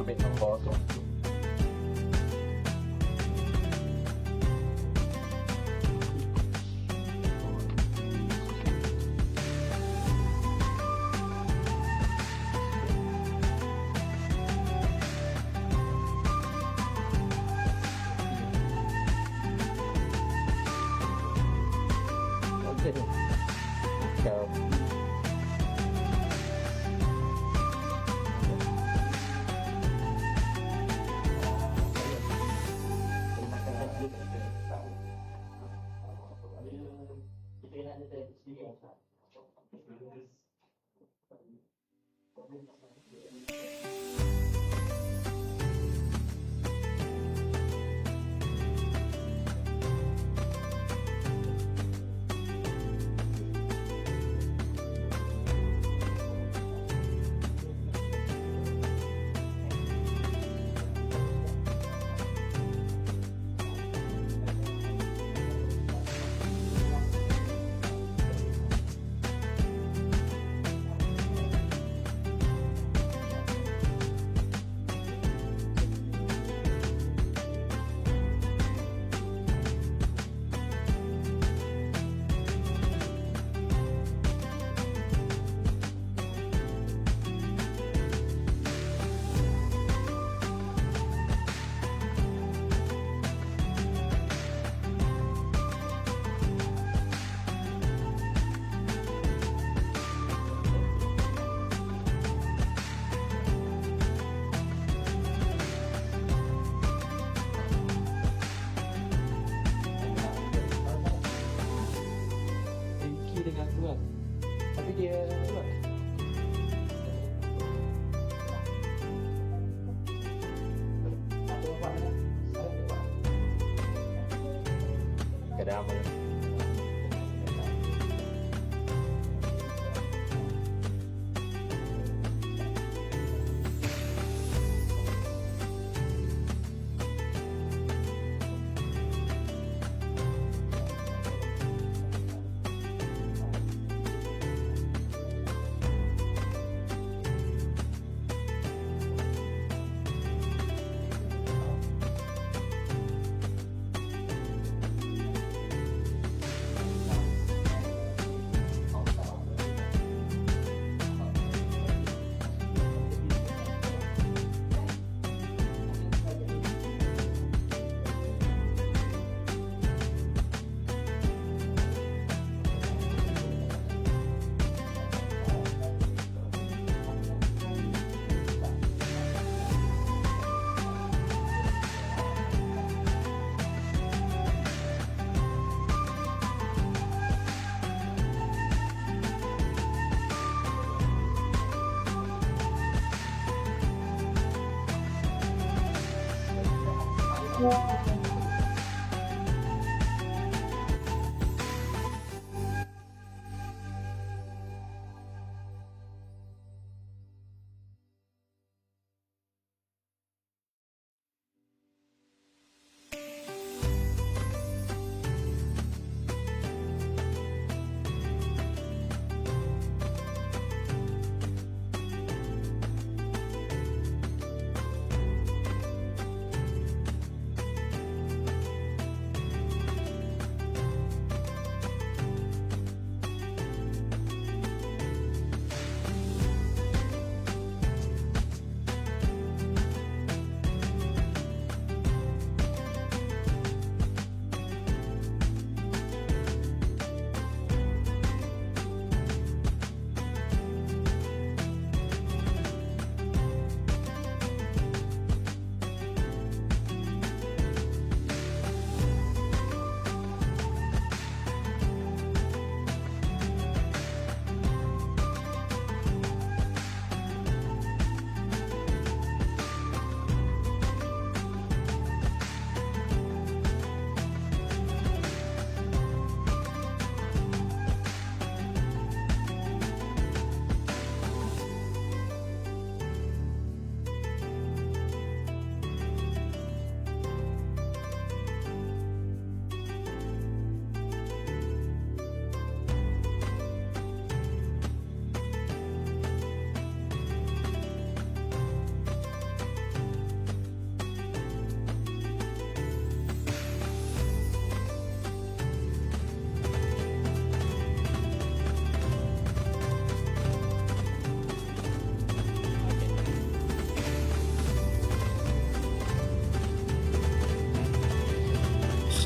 เป็นคอสดโอเคครับ Dengan tuan, tapi dia tuan. Kedama.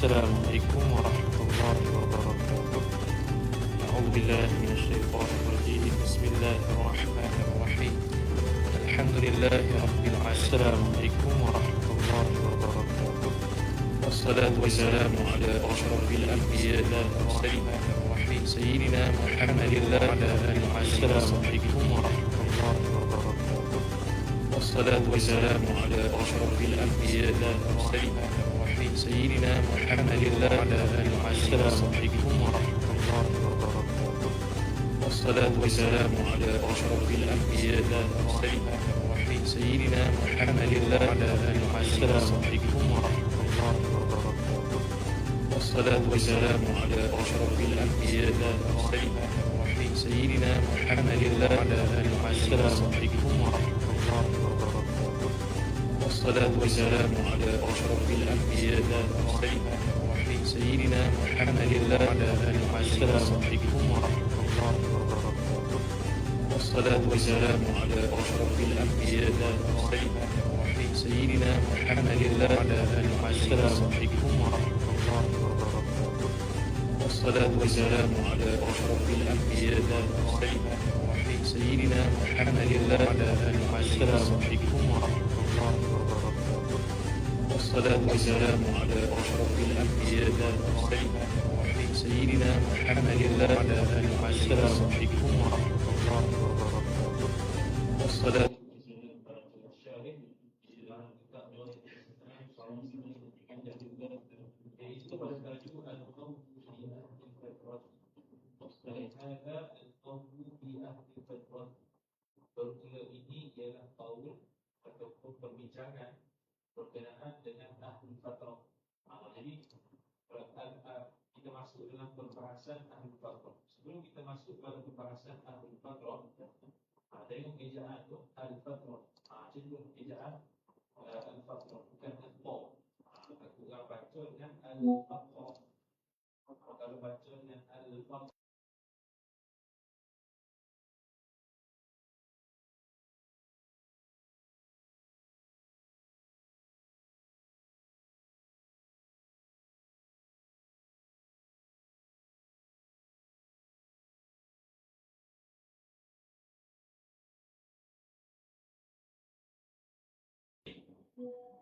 Assalamualaikum warahmatullahi wabarakatuh. أعوذ بالله من الشيطان الرجيم. بسم الله الرحمن الرحيم. الحمد لله رب العالمين. السلام عليكم ورحمة الله وبركاته. والصلاة والسلام على أشرف الأنبياء والمرسلين سيدنا محمد وعلى آله. السلام عليكم ورحمة الله وبركاته. والصلاة والسلام على أشرف الأنبياء والمرسلين سيدنا محمد وعلى آله. السلام عليكم ورحمة الله وبركاته. والصلاة والسلام على أشرف الأنبياء والمرسلين سيدنا محمد وعلى آله. السلام عليكم ورحمة الله وبركاته. والصلاة والسلام على أشرف الأنبياء والمرسلين سيدنا محمد وعلى آله. السلام عليكم ورحمة الله وبركاته. والصلاة والسلام على أشرف الأنبياء والمرسلين سيدنا محمد وعلى آله. السلام عليكم ورحمة الله وبركاته. والصلاة والسلام على أشرف الأنبياء والمرسلين سيدنا محمد وعلى آله. السلام عليكم ورحمة الله وبركاته. والصلاة والسلام على أشرف الأنبياء والمرسلين سيدنا محمد وعلى آله. السلام عليكم ورحمة الله وبركاته. والصلاة والسلام على أشرف الأنبياء والمرسلين سيدنا محمد وعلى آله. السلام عليكم ورحمة الله وبركاته. والصلاة Bermula ini ialah qaul ataupun perbincangan berkenaan dengan ahli fatrah. Jadi kita masuk dalam pembahasan ahli fatrah. Sebelum kita masuk pada pembahasan ahli fatrah, tengok ejaan tu ahli fatrah. Cenderung ejaan ahli fatrah bukan al-fa. Aku orang baca dengan al-fatrah. Kalau baca dengan al-fatrah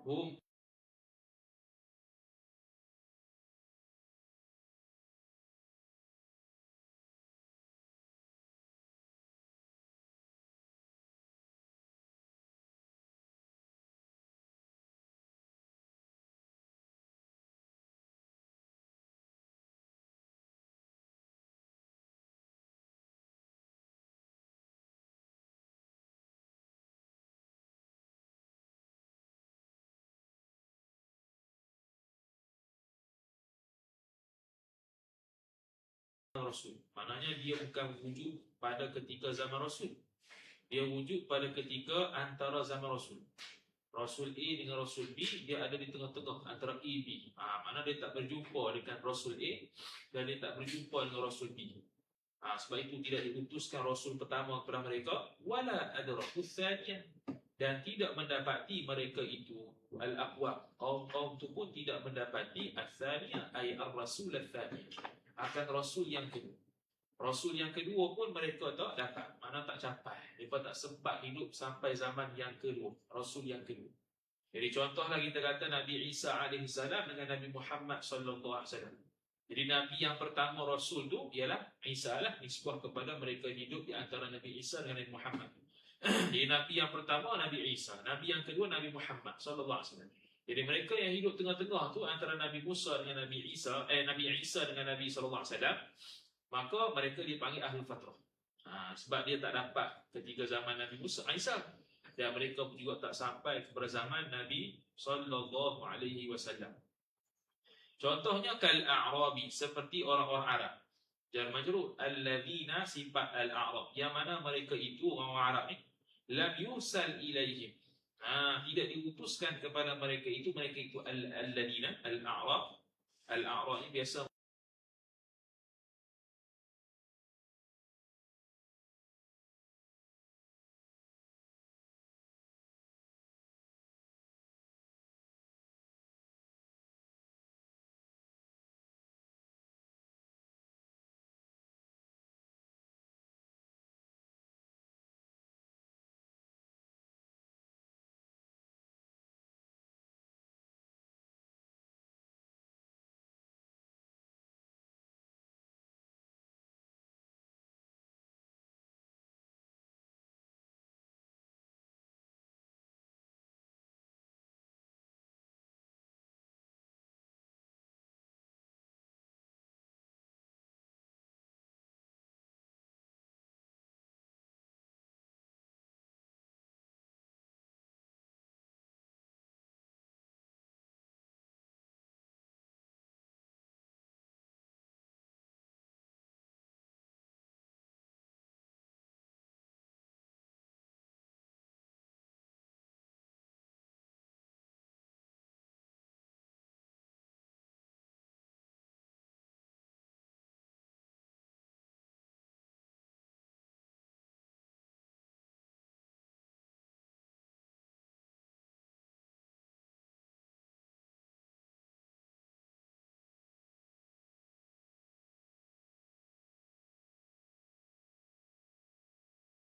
hum Rasul. Maknanya dia bukan wujud pada ketika zaman Rasul. Dia wujud pada ketika antara zaman Rasul. Rasul A dengan Rasul B, dia ada di tengah-tengah antara A B. Mana dia tak berjumpa dengan Rasul A dan dia tak berjumpa dengan Rasul B. Sebab itu tidak diutuskan Rasul pertama kepada mereka, wala adrakus tsaniyah, dan tidak mendapati mereka itu al-aqwa. Kaum-kaum itu pun tidak mendapati al-tsaniyah ay ar-rasul al-tsaniyah, akan Rasul yang kedua. Rasul yang kedua pun mereka tak dapat, mana tak capai. Mereka tak sempat hidup sampai zaman yang kedua, Rasul yang kedua. Jadi contohlah kita kata Nabi Isa AS dengan Nabi Muhammad SAW. Jadi Nabi yang pertama Rasul tu ialah Isa lah, nisbah kepada mereka hidup di antara Nabi Isa dengan Nabi Muhammad. Jadi Nabi yang pertama Nabi Isa, Nabi yang kedua Nabi Muhammad SAW. Jadi mereka yang hidup tengah-tengah tu antara Nabi Musa dengan Nabi Isa, Nabi Isa dengan Nabi SAW, maka mereka dipanggil ahli fatrah. Sebab dia tak dapat ketika zaman Nabi Musa, Isa, dan mereka pun juga tak sampai kepada zaman Nabi SAW. Contohnya kal-a'rabi, seperti orang-orang Arab. Jar majrur alladzina, sifat al-a'rab, yang mana mereka itu orang-orang Arab ni lam yusal ilaihim, tidak diutuskan kepada mereka itu alladzina al-a'rab. Al-a'rab ni biasa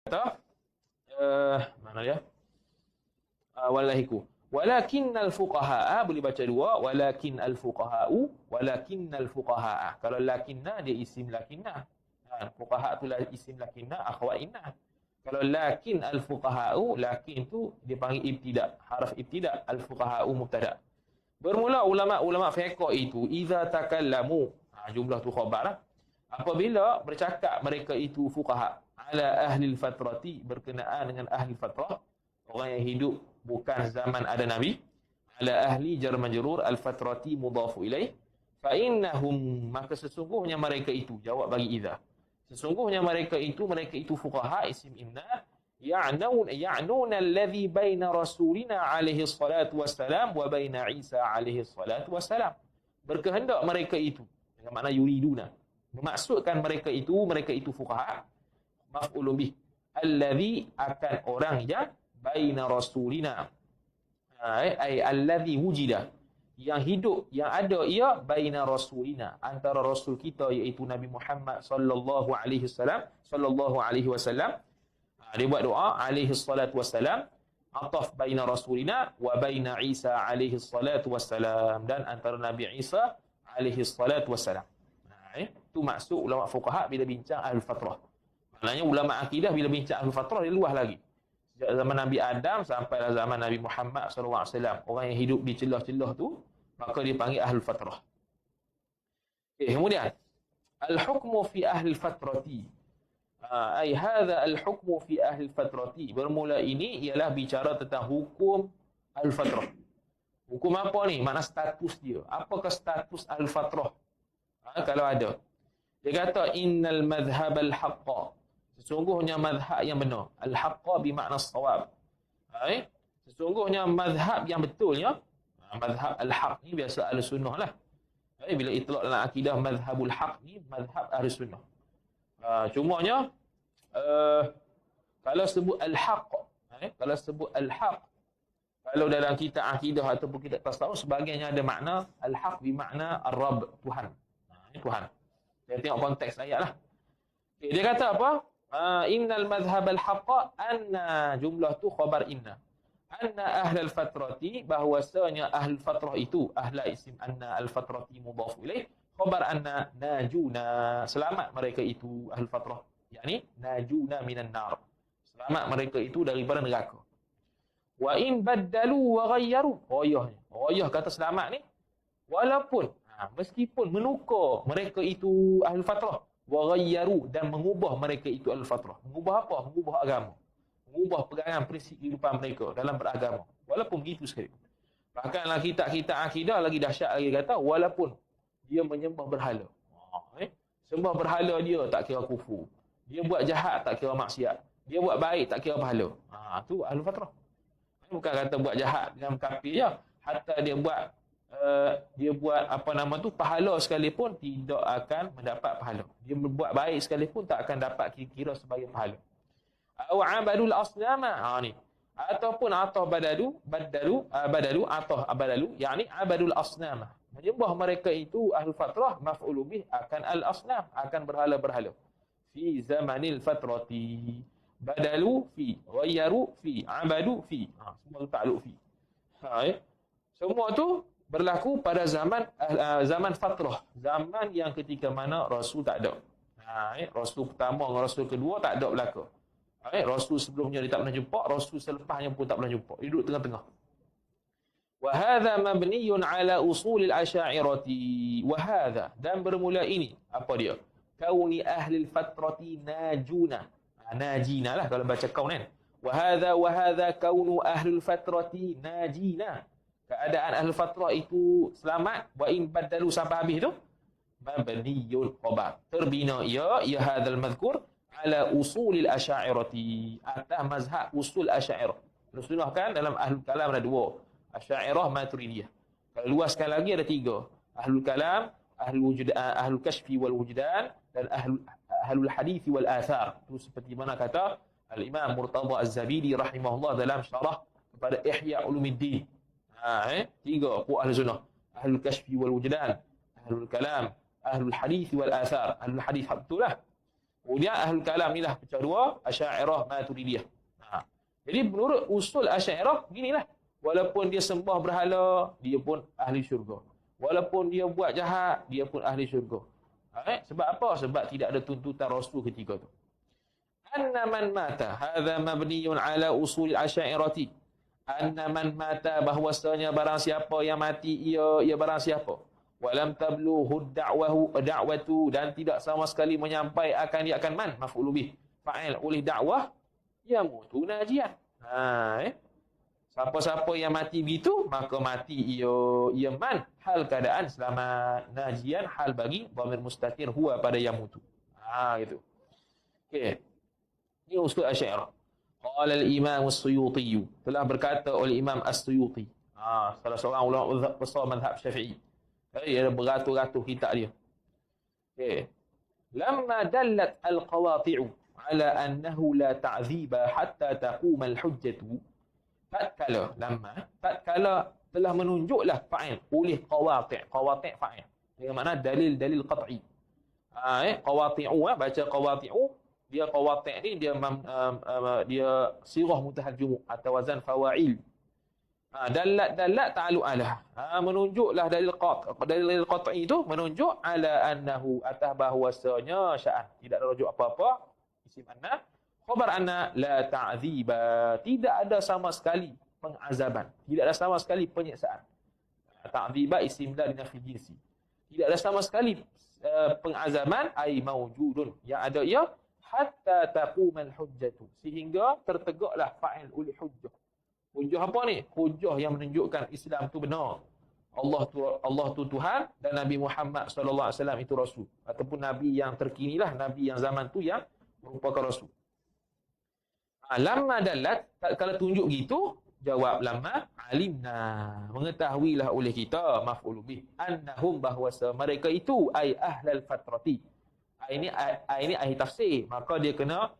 kata mana dia? Walahiku. Walakinnal fuqaha, boleh baca dua, walakinnal fuqaha. Kalau lakinna dia isim lakinna. Fuqaha tu lah isim lakinna, akhwat inna. Kalau lakin al fuqaha, lakin tu dia panggil ibtida, harf ibtida, al fuqaha mubtada. Bermula ulama fiqh itu idza takallamu, jumlah tu khabar lah. Apabila bercakap mereka itu fuqaha ala ahli al-fatrati, berkenaan dengan ahli fatrah, orang yang hidup bukan zaman ada nabi, ala ahli jar majrur al-fatrati mudhafu ilaih, fa innahum, maka sesungguhnya mereka itu, jawab bagi idza, sesungguhnya mereka itu fuqaha isim inna, ya'nuna alladhi baina rasulina alaihi salatu wassalam wa baina Isa alaihi salatu wassalam, berkehendak mereka itu, dengan makna yuriduna, memaksudkan mereka itu fuqaha, maf'ulun bih, alladhi, akan orang yang baina rasulina, ay alladhi wujida, yang hidup, yang ada ia baina rasulina, antara rasul kita iaitu Nabi Muhammad sallallahu alaihi wasallam. Dia buat doa alaihi salatu wassalam, ataf baina rasulina wa baina Isa alaihi salatu wassalam, dan antara Nabi Isa alaihi salatu wassalam. Itu maksud ulama fuqaha bila bincang ahli fatrah. Maknanya ulama akidah bila bincang ahli fatrah dia luas lagi. Sejak zaman Nabi Adam sampailah zaman Nabi Muhammad SAW, orang yang hidup di celah-celah tu, maka dia panggil ahli fatrah. Kemudian al-hukmu fi ahli fatrati, ay hadha al-hukmu fi ahli fatrati, bermula ini ialah bicara tentang hukum al-fatrah. Hukum apa ni? Makna status dia. Apakah status al-fatrah? Kalau ada. Dia kata innal madhhab al-haqqa, sesungguhnya madhab yang benar. Al-haqqa bermakna as-shawab. Sesungguhnya madhab yang betulnya, madhab al-haq ni biasa ahli-sunnah lah. Bila itlaq dalam akidah madhabul haq ni, madhab ahli-sunnah. Cumanya kalau sebut al-haq, kalau dalam kitab akidah ataupun kitab tasawuf, sebahagiannya ada makna al-haq bermakna ar-rabb, Tuhan. Tuhan. Dia tengok konteks ayat lah. Dia kata apa? Innal madhhab al-haqqa, anna, jumlah tu khabar inna, anna ahlal fatrati, bahwasanya ahlul fatrah itu, ahla isim anna, al-fatrati mudhaf ilaih, khabar anna najuna, selamat mereka itu ahlul fatrah, yakni najuna minan nar, selamat mereka itu daripada neraka. Wa in baddalu wa ghayyaru, royah kata selamat ni, walaupun meskipun menukar mereka itu ahlul fatrah, wa ghayyaru, dan mengubah mereka itu ahlul fatrah. Mengubah apa? Mengubah agama, mengubah pegangan prinsip kehidupan mereka dalam beragama, walaupun begitu sekali. Bahkan dalam kitab-kitab akidah lagi dahsyat lagi, kata walaupun dia menyembah berhala, sembah berhala dia tak kira kufur, dia buat jahat tak kira maksiat, dia buat baik tak kira pahala, tu ahlul fatrah. Bukan kata buat jahat dengan kafir je, hatta dia buat apa nama tu, pahala sekalipun tidak akan mendapat pahala. Dia berbuat baik sekalipun tak akan dapat kira sebagai pahala. Aw abadul asnama, ni ataupun atah badalu, yakni abadul asnama, menyembah mereka itu ahlul fatrah, maf'ul bih akan al asnam, akan berhala-berhala. Fi zamanil fatrati, badalu fi, ghayyaru fi, abadu fi, semua tu takluk fi. Semua tu berlaku pada zaman fatrah, zaman yang ketika mana Rasul tak ada. Rasul pertama dengan Rasul kedua tak ada berlaku. Rasul sebelumnya dia tak pernah jumpa, Rasul selepasnya pun tak pernah jumpa. Dia duduk tengah-tengah. Wa hadha mabniyun ala usulil asy'ariyati. Wa hadha, dan bermula ini, apa dia? Kauni ahli fatrati najuna. Najina lah kalau baca kaun kan. Wa hadha kaunu ahli fatrati najina. Keadaan ahli fatrah itu selamat, wa in badalu, sampai habis tu mabniyun khabar, terbina ia hadzal mazkur ala usulil asy'ariyati, atas mazhab usul asy'ariyah. Rasulullah kan dalam ahlul kalam ada dua, asy'ariyah maturidiyah. Kalau luaskan lagi ada tiga, ahlul kalam, ahlul wujud, ahlul kashfi wal wujdan, dan ahlul hadith wal athar. Itu seperti mana kata al-Imam Murtada Az-Zabidi rahimahullah dalam syarah kepada Ihya Ulumuddin. Tiga ahli sunnah, ahlul kashfi wal wujdan, ahlul kalam, ahlul hadith wal athar. Ahlul hadith betul lah. Kemudian Ahlul Kalam ni lah pecah dua, Asy'ariyah, Maturidiyah. Jadi menurut usul Asy'ariyah ginilah. Walaupun dia sembah berhala, dia pun ahli syurga. Walaupun dia buat jahat, dia pun ahli syurga. Sebab apa? Sebab tidak ada tuntutan Rasul ketika tu. Anna man mata, hadza mabniyun ala usul Asy'ariyati. Anna man mata, bahwasanya barang siapa yang mati, ia barang siapa. Walam tablughu da'watu, dan tidak sama sekali menyampai akan dia akan man, maf'ul bih. Fa'il oleh dakwah, yamutu najian. Siapa-siapa yang mati begitu, maka mati ia man, hal keadaan selamat, najian hal bagi dhamir mustatir huwa pada yamutu. Gitu. Okey. Ini usul Asy'ariyah. Qala al-Imam As-Suyuti, telah berkata oleh Imam As-Suyuti. Salah seorang ulama besar mazhab Syafi'i. Ada beratus-ratus kitab dia. Okey. Lamma dallat al-qawati'u ala annahu la ta'dhiba hatta taquma al-hujjatu. Tatkala telah menunjuklah fa'il oleh qawati'. Qawati' fa'il. Dengan makna dalil-dalil qat'i. Qawati'u, baca qawati'u. Dia qawati' ni dia sirah mutahal jumu' atau wazan fawa'il. Dalat ta'alu alah. Menunjuklah dalil qat'i itu menunjuk ala annahu atas bahwasanya sya'an. Tidak ada rujuk apa-apa. Isim anna. Khabar anna la ta'dhiba, tidak ada sama sekali pengazaban, tidak ada sama sekali penyiksaan. Ta'dhiba isim la linafi jinsi. Tidak ada sama sekali pengazaban, ai maujudun, yang ada ia hatta taqumal hujjatu, sehingga tertegaklah fa'il oleh hujjah. Hujjah apa ni? Hujjah yang menunjukkan Islam tu benar. Allah tu Tuhan dan Nabi Muhammad sallallahu alaihi wasallam itu rasul, ataupun nabi yang terkinilah, nabi yang zaman tu yang merupakan rasul. Lamma dalat, kalau tunjuk gitu, jawab lamma alimna, mengetahuilah oleh kita, maf'ul bih, annahum, bahwasa mereka itu ai ahlal fatrati. Ini ahli tafsir, maka dia kena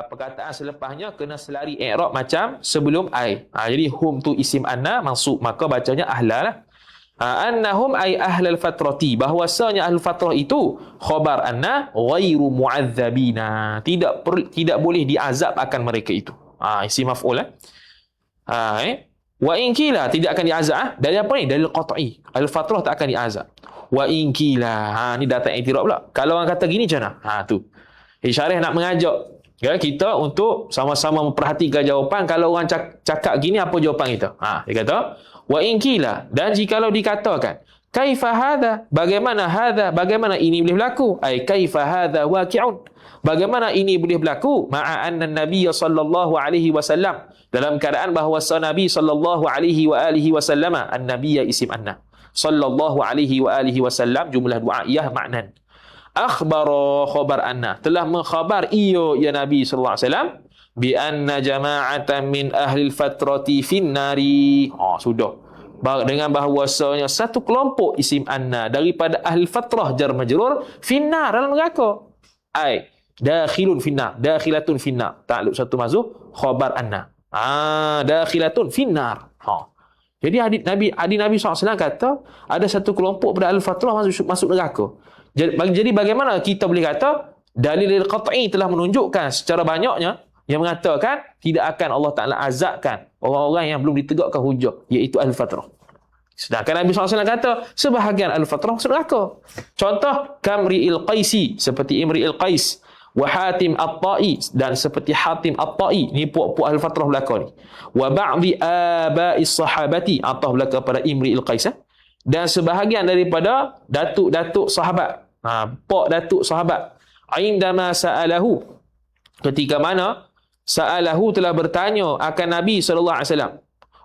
perkataan selepasnya kena selari i'rab macam sebelum ai. Jadi hum tu isim anna mansub, maka bacanya ahlal lah. Annahum ay ahlal fatrati, bahwasanya ahlul fatrah itu khabar anna ghairu mu'adzabina, tidak boleh diazab akan mereka itu. Isim maf'ul. Wa in kila, tidak akan diazab. Dari apa ni? Dalil qat'i. Ahlul fatrah tak akan diazab. Wa in kila, ni datang i'tirab pula. Kalau orang kata gini macam mana? Tu. Syarih nak mengajak kita untuk sama-sama memperhatikan jawapan. Kalau orang cakap gini, apa jawapan kita? Dia kata wa in kila, dan jikalau dikatakan kaifa hadha, bagaimana ini boleh berlaku, ai kaifa hadha waqi'un, bagaimana ini boleh berlaku, ma'a anna nabiy sallallahu alaihi wasallam, dalam keadaan bahawa Nabi sallallahu alaihi wa alihi wasallam, an-nabiy isim anna, sallallahu alaihi wa alihi wasallam jumlah du'aiyah ma'nan, akhbara khabar anna, telah mengkhabar ya Nabi sallallahu alaihi wasallam bi anna jama'atan min ahli al-fatrati fin nari. Sudah. Dengan bahawasanya satu kelompok isim anna daripada ahli fatrah jar majrur finnar, dalam neraka. Ai dakhilun finnar, dakhilatun finnar. Ta'alluq satu mazhuf khabar anna. Dakhilatun finnar. Jadi Nabi SAW kata ada satu kelompok pada ahli fatrah masuk neraka. Jadi bagaimana kita boleh kata dalil qat'i telah menunjukkan secara banyaknya yang mengatakan tidak akan Allah Ta'ala azabkan orang-orang yang belum ditegakkan hujah, iaitu ahli fatrah. Sedangkan Nabi SAW kata sebahagian ahli fatrah masuk neraka. Contoh Kamri'il Qaisi, seperti Imri'il Qais, wa Hatim At-Ta'i, dan seperti Hatim At-Ta'i, ni puak-puak ahli fatrah belaka ni. Wa ba'di aba'is sahabati, atau belaka pada Imri'il Qais, dan sebahagian daripada datuk-datuk sahabat, pak datuk sahabat, indama sa'alahu, ketika mana sa'alahu telah bertanya akan Nabi sallallahu alaihi wasallam,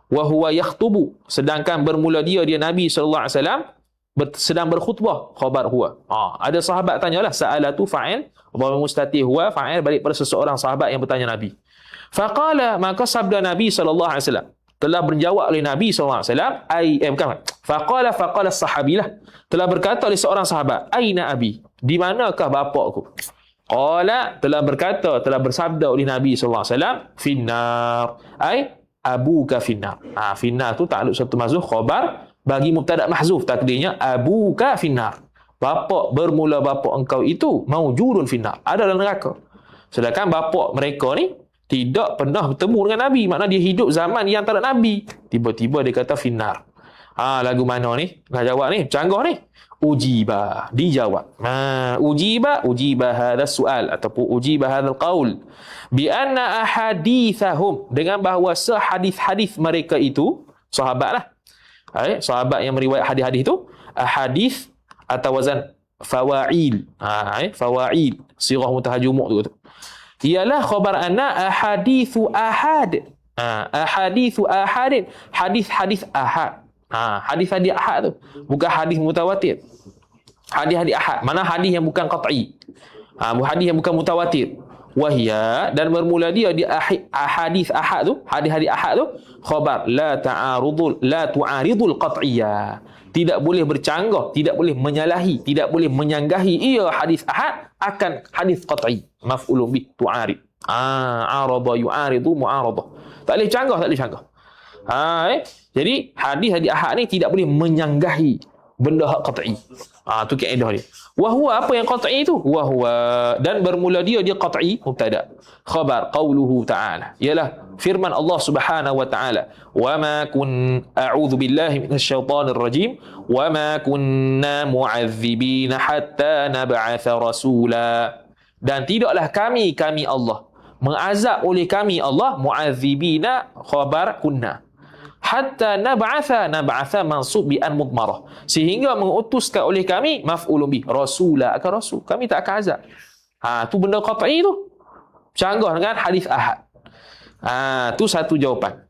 wa huwa yakhtubu, sedangkan bermula dia Nabi sallallahu alaihi wasallam sedang berkhutbah, khabar huwa. Ada sahabat tanyalah, sa'ala tu fa'il, dhamir mustatir huwa fa'il, balik pada seseorang sahabat yang bertanya Nabi. Faqala, maka sabda Nabi sallallahu alaihi wasallam, telah berjawab oleh Nabi sallallahu alaihi wasallam, faqala sahabilah, telah berkata oleh seorang sahabat, aina abi, di manakah bapakku? Qala, telah bersabda oleh Nabi sallallahu alaihi wasallam, finnar, ai abuka finnar. Finnar tu ta'alluq satu mazhuf khabar bagi mubtada mahzuf, takdirnya abuka finnar, bermula bapa engkau itu maujudun finnar, ada dalam neraka. Sedangkan bapa mereka ni tidak pernah bertemu dengan Nabi, maknanya dia hidup zaman yang tak ada Nabi. Tiba-tiba dia kata finnar. Lagu mana ni? Nak jawab ni, canggah ni. Ujiba, dijawab. Ujiba hadha soal ataupun ujiba hadha qaul bi anna ahadithahum, dengan bahawa hadis-hadis mereka itu, sahabatlah. Sahabat yang meriwayat hadis-hadis itu, ahadith atau wazan fawail. Fawail, sirah mutahajumuk tu. Ialah khabar anna ahadithu ahad. Ahadithu ahadin, hadis-hadis ahad. Hadis-hadis ahad tu, bukan hadis mutawatir. Hadis-hadis ahad, mana hadis yang bukan qat'i. Hadis yang bukan mutawatir. Wahia, dan bermula dia di hadis ahad tu, hadis-hadis ahad tu, khabar la tu'aridul qat'iyah. Tidak boleh bercanggah, tidak boleh menyalahi, tidak boleh menyanggahi ia hadis ahad akan hadis qat'i. Maf'ulun bih, tu'arid. Arada yu'aridu mu'aradah. Tak boleh canggah, tak boleh canggah. Jadi hadis-hadis ahad ni tidak boleh menyanggahi benda hak qat'i. Tu kaedah dia. Wahwa, apa yang qat'i itu? Wahwa, dan bermula dia qat'i, mubtada. Khabar qauluhu ta'ala, ialah firman Allah Subhanahu wa ta'ala, wa ma a'udzu billahi minasyaitonir rajim, wa ma kunna mu'adzibina hatta nab'atha rasula. Dan tidaklah kami Allah mengazab oleh kami Allah, mu'adzibina khabar kunna, hatta nab'atha mansub bi an mudmarah, sehingga mengutuskan oleh kami, maf'ulun bih, rasula, akan rasul, kami tak akan azab. Tu benda qat'i tu, canggah dengan hadis ahad. Tu satu jawapan.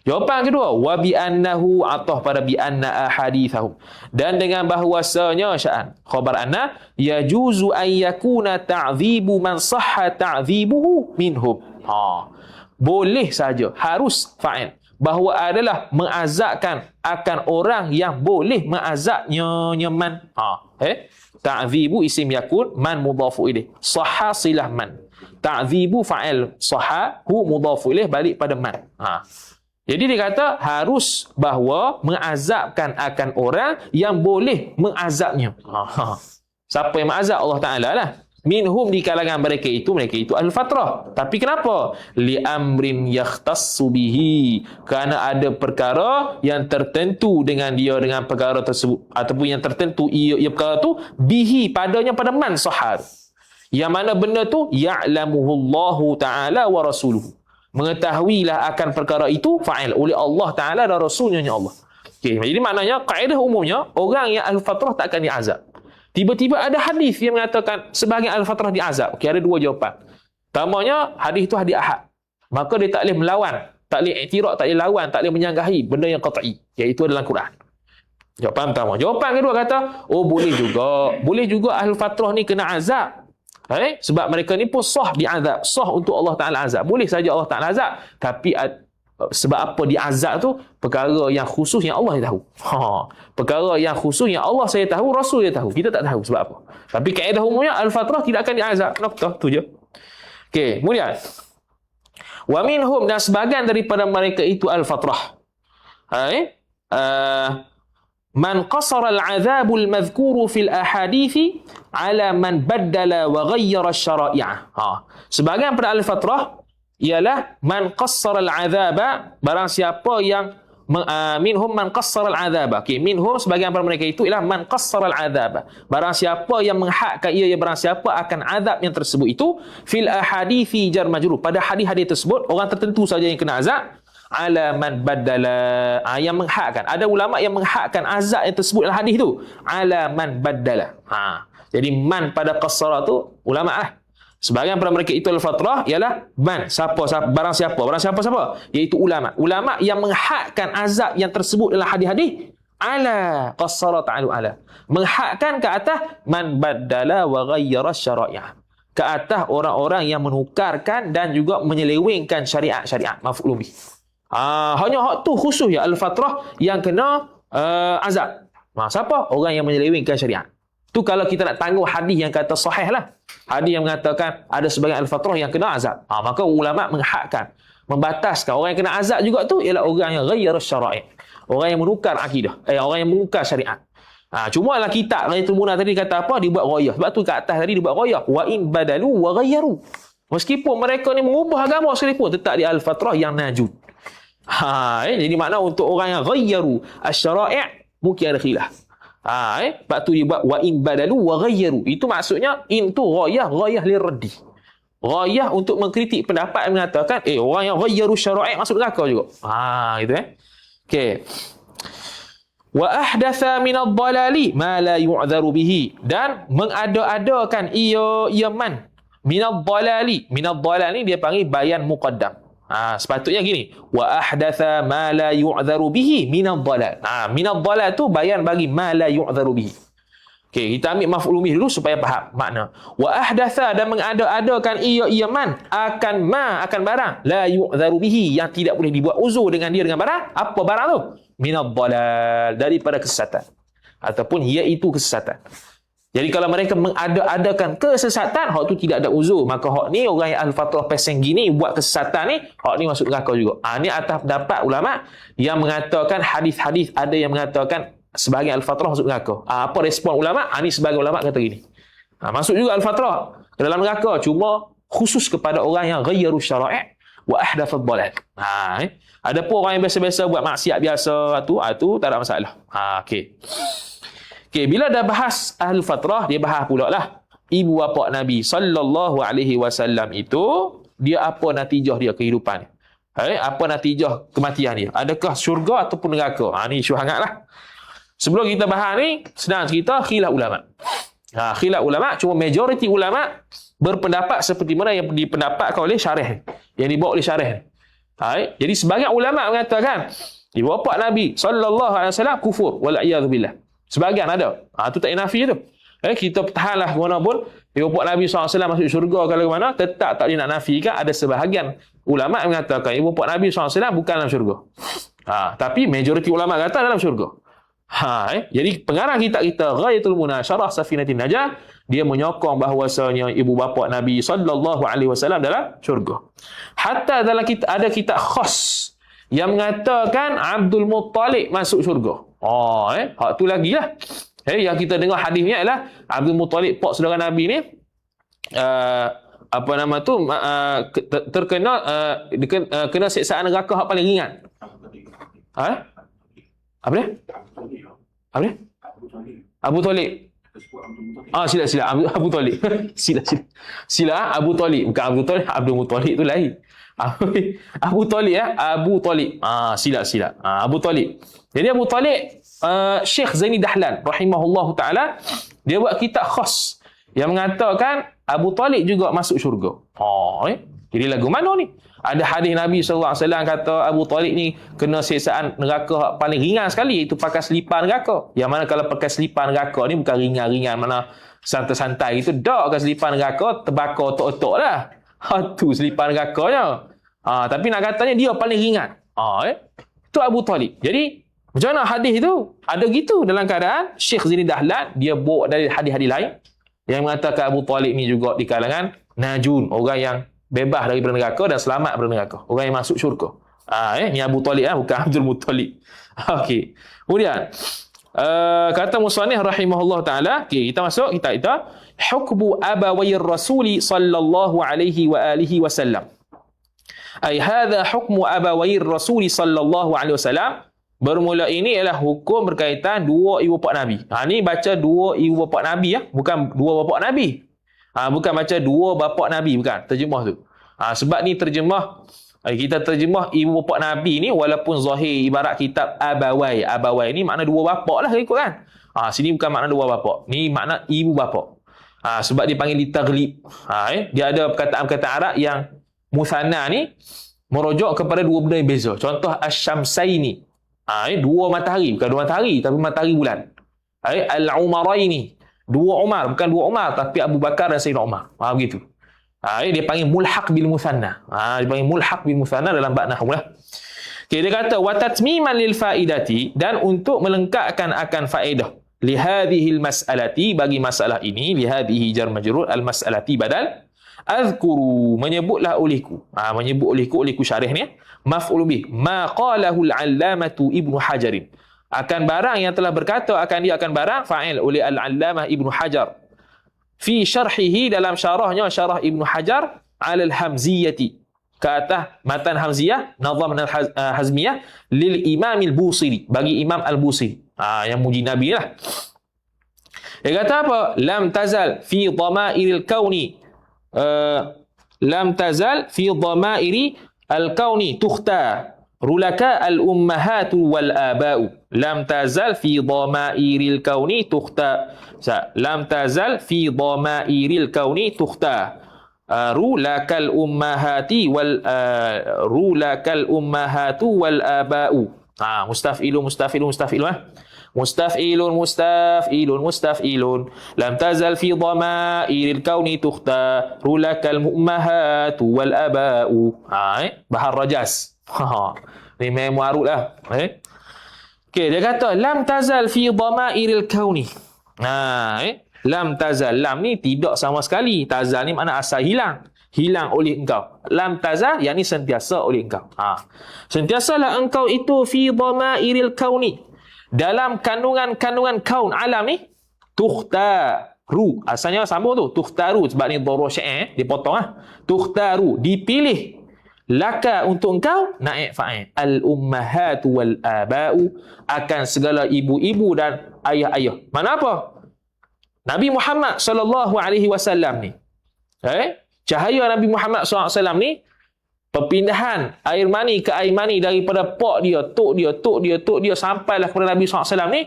Jawapan kedua, wa bi annahu, atah pada bi anna ahadithahum, dan dengan bahwasanya sya'an khabar anna yajuzu an yakuna ta'dhibu man sahha ta'dhibuhu minhum. Boleh saja, harus fa'il, bahawa adalah mengazabkan akan orang yang boleh mengazabnya man. Ta'dhibu isim yakun, man mudhafu ilaih, sahha silah man, ta'dhibu fa'il, sahha hu mudhafu ilaih, balik pada man. Jadi dia kata harus bahawa mengazabkan akan orang yang boleh mengazabnya. Siapa yang mengazab? Allah Ta'ala lah. Minhum, di kalangan mereka itu al-fatrah. Tapi kenapa? Li amrin yakhtassu bihi, kerana ada perkara yang tertentu dengan dia, dengan perkara tersebut, ataupun yang tertentu ia perkara tu bihi, padanya, pada man sahar. Yang mana benda tu ya'lamuhullahu ta'ala wa rasuluhu, mengetahuilah akan perkara itu fa'il oleh Allah Ta'ala dan Rasulnya Allah. Jadi maknanya kaedah umumnya orang yang al-fatrah tak akan diazab. Tiba-tiba ada hadis yang mengatakan sebahagian al-fatrah diazab. Ada dua jawapan. Pertamanya, hadis itu hadis ahad, maka dia tak boleh melawan, tak boleh iktiraf, tak boleh lawan, tak boleh menyanggahi benda yang qat'i, iaitu dalam Quran. Jawapan pertama. Jawapan kedua kata, boleh juga al-fatrah ni kena azab. Sebab mereka ni pun sah diazab, sah untuk Allah Ta'ala azab. Boleh saja Allah Ta'ala azab, tapi sebab apa diazab tu perkara yang khusus yang Allah yang tahu. Perkara yang khusus yang Allah saya tahu, Rasul dia tahu, kita tak tahu sebab apa. Tapi kaedah umumnya al-fatrah tidak akan diazab. Noktah tu je. Kemudian wa minhum, dan sebagian daripada mereka itu al-fatrah, man qasara al-'adzabul madhkuru fil ahadithi ala man baddala wa ghayyara asy-syara'i'a. Sebagian pada al-fatrah ialah man qassara al-'adzaba, barang siapa yang minhum man qassara al-'adzaba. Minhum, sebagian pada mereka itu ialah man qassara al-'adzaba, barang siapa yang menghadkan ia, barang siapa akan azab yang tersebut itu, fil ahadithi jar majrur, pada hadis-hadis tersebut orang tertentu saja yang kena azab, ala man baddala, yang menghadkan. Ada ulama yang menghadkan azab yang tersebut dalam hadis tu, ala man baddala. Jadi man pada qassara tu ulama lah. Sebahagian pada mereka itu al-fatrah ialah man, barang siapa, iaitu ulama yang menghadkan azab yang tersebut dalam hadis-hadis, ala qassara ta'alu ala, menghadkan ke atas man baddala wa ghayyara syara'i'a, ke atas orang-orang yang menukarkan dan juga menyelewengkan syariat-syariat, maf'ul bih. Hanya hak tu khusus ya al-fatrah yang kena azab. Siapa? Orang yang menyelewengkan syariat. Tu kalau kita nak tangguh hadis yang kata sahih lah. Hadis yang mengatakan ada sebagian al-fatrah yang kena azab. Maka ulama menghadkan, membataskan orang yang kena azab juga tu ialah orang yang ghayyara syara'i, orang yang menukar akidah, orang yang menukar syariat. Cuma lah kitab Ghayatul Munah tadi kata apa? Dibuat ghayah. Sebab tu kat atas tadi dibuat ghayah. Wa in badalu wa ghayyaru. Meskipun mereka ni mengubah agama sekalipun, tetap di al-fatrah yang najud. Jadi makna untuk orang yang ghayyaru asy-syara'i' mungkin ada khilaf. Sebab tu dibuat wa in badalu wa ghayyaru. Itu maksudnya in tu ghayah lirraddi. Ghayah untuk mengkritik pendapat yang mengatakan orang yang ghayyaru syara'i' masuk neraka juga. Gitu okey. Wa ahdatha min ad-dalali ma la yu'dharu bihi, dan mengada-adakan ia man min ad-dalali. Min ad-dalal ni dia panggil bayan muqaddam. Sepatutnya gini, wa ahdatha ma la yu'dharu bihi min ad-dalal. Min ad-dalal tu bayan bagi ma la yu'dharu bihi. Okey, kita ambil maf'ul bih dulu supaya faham makna. Wa ahdatha, dan mengada-adakan ia man akan barang la yu'dharu bihi, yang tidak boleh dibuat uzur dengan dia dengan barang. Apa barang tu? Minad dalal, daripada kesesatan, ataupun iaitu kesesatan. Jadi kalau mereka mengada-adakan kesesatan, hak tu tidak ada uzur, maka hak ni orang yang al-fatrah peseng gini buat kesesatan ni, hak ni masuk neraka juga. Ni atas pendapat ulama yang mengatakan hadis-hadis ada yang mengatakan sebahagian al-fatrah masuk neraka. Apa respon ulama? Ni sebagian ulama kata gini. Masuk juga al-fatrah ke dalam neraka, cuma khusus kepada orang yang ghayyaru syara'i' wa ahdatsad dalal. Adapun orang yang biasa-biasa buat maksiat biasa tu tak ada masalah. Okey, bila dah bahas ahli fatrah, dia bahas pula lah ibu bapa Nabi sallallahu alaihi wasallam itu, dia apa natijah dia kehidupan ni? Apa natijah kematian dia? Adakah syurga ataupun neraka? Ni isu hangatlah. Sebelum kita bahas ni, senang cerita khilaf ulama. Khilaf ulama, cuma majoriti ulama berpendapat seperti mana yang dipendapatkan oleh syarih, yang dibawa oleh syarih. Jadi sebagian ulama mengatakan ibu bapa Nabi sallallahu alaihi wasallam kufur wal a'yadzu billah. Sebagian ada. Tu tak nafi tu. Kita tahanlah mana pun ibu bapa Nabi sallallahu alaihi wasallam masuk syurga kalau mana, tetap tak dia nak nafikan. Ada sebahagian ulama yang mengatakan ibu bapa Nabi sallallahu alaihi wasallam bukan dalam syurga. Tapi majoriti ulama kata dalam syurga. Jadi pengarang kitab kita Ghayatul Munah Syarah Safinatin Najah, dia menyokong bahawasanya ibu bapa Nabi sallallahu alaihi wasallam dalam syurga. Hatta dalam ada kitab khas yang mengatakan Abdul Muttalib masuk syurga. Hak tu lagi lah. Yang kita dengar hadisnya ialah Abdul Muttalib, pak saudara Nabi ni, terkena kena siksaan neraka hak paling ringan. Apa dia? Abu Talib. Sila Abu Talib. Sila Abu Talib, bukan Abu Talib. Abdul Muttalib tu lain. Abu Talib Abu Talib. Sila Abu Talib. Jadi Abu Talib, Syekh Zaini Dahlan rahimahullahu taala, dia buat kitab khas yang mengatakan Abu Talib juga masuk syurga. Jadi lagu mana ni? Ada hadis Nabi sallallahu alaihi wasallam kata Abu Talib ni kena siksaan neraka paling ringan sekali, iaitu pakai selipar neraka. Yang mana kalau pakai selipar neraka ni bukan ringan-ringan mana santai-santai itu, dak ke selipar neraka terbakar otak-otak lah. Tu selipar nerakanya. Tapi nak katanya dia paling ringan. Itu Abu Talib. Jadi macam mana hadis itu? Ada gitu dalam keadaan Syekh Zaini Dahlan dia bawa dari hadis-hadis lain yang mengatakan Abu Talib ni juga di kalangan najun, orang yang bebas daripada neraka dan selamat daripada neraka, orang yang masuk syurga. Ni Abu Talib bukan Abdul Muttalib. Okey. Kemudian kata musannif rahimahullah taala, kita masuk kita hukmu abawayir rasuli sallallahu alaihi wa alihi wasallam. Ai hadha hukmu abawayir rasuli sallallahu alaihi wasallam. Bermula ini ialah hukum berkaitan dua ibu bapa Nabi. Ni baca dua ibu bapa Nabi, bukan dua bapa Nabi. Bukan baca dua bapa Nabi, bukan terjemah tu. Sebab ni terjemah, kita terjemah ibu bapa Nabi ni, walaupun zahir ibarat kitab abawai. Abawai ni makna dua bapa lah ikut kan. Sini bukan makna dua bapa, ni makna ibu bapa. Sebab dia panggil ditaghlib. Dia ada perkataan-perkataan Arab yang musanna ni merujuk kepada dua benda yang beza. Contoh asy-syamsaini. Dua matahari, bukan dua matahari tapi matahari bulan. Al-umaraini. Dua Umar, bukan dua Umar tapi Abu Bakar dan Sayyidina Umar. Begitu. Dia panggil mulhaq bil musanna. Dia panggil mulhaq bil musanna dalam bab nahwu lah. Dia kata wa tatmiman lil faidati, dan untuk melengkapkan akan faedah li hadhihi al mas'alati, bagi masalah ini, li hadhihi jar majrur al mas'alati badal azkuru, menyebutlah olehku. Menyebut olehku syarih ni maf'ul bih ma qalahu al allamatu Ibnu Hajar. akan barang yang telah berkata akan dia akan barang fa'il oleh Al-Allamah Ibnu Hajar fi syarhihi dalam syarahnya syarah Ibnu Hajar alal hamziyati ke atas matan hamziyah nazam hazmiyah lil Imam al-Busiri bagi Imam al-Busiri yang muji Nabi lah. Dia kata apa? Lam tazal fi dhamairil kauni lam tazal fi dhamairi al-kauni tukhta rulaka al-ummahatu wal aba'u. Lam tazal fi dhamairil kauni tukhta. Lam tazal fi dhamairil kauni tukhta rulakal ummahati wal rulakal ummahatu wal aba'u. Mustaf'ilun mustaf'ilun mustaf'ilun mustaf'ilun mustaf'ilun mustaf'ilun lam tazal fi dhamairil kauni tukhta rulakal ummahatu wal aba'u. Bahar Rajas. Ni memang arut lah. Okey, dia kata lam tazal fi dhamairil kauni. Lam tazal, lam ni tidak sama sekali. Tazal ni makna asal hilang. Hilang oleh engkau. Lam tazal, yang ni sentiasa oleh engkau. Sentiasalah engkau itu fi dhamairil kauni. Dalam kandungan-kandungan kaun alam ni, tukhtaru. Asalnya sambung tu. Tukhtaru. Sebab ni dharur syair, dipotong Tukhtaru. Dipilih. Laka untuk engkau, naik fa'il. Al-ummahatu wal aba'u. Akan segala ibu-ibu dan ayah-ayah. Mana apa? Nabi Muhammad sallallahu alaihi wasallam ni, cahaya Nabi Muhammad sallallahu alaihi wasallam ni, perpindahan air mani ke air mani daripada pak dia, tok dia sampailah kepada Nabi sallallahu alaihi wasallam ni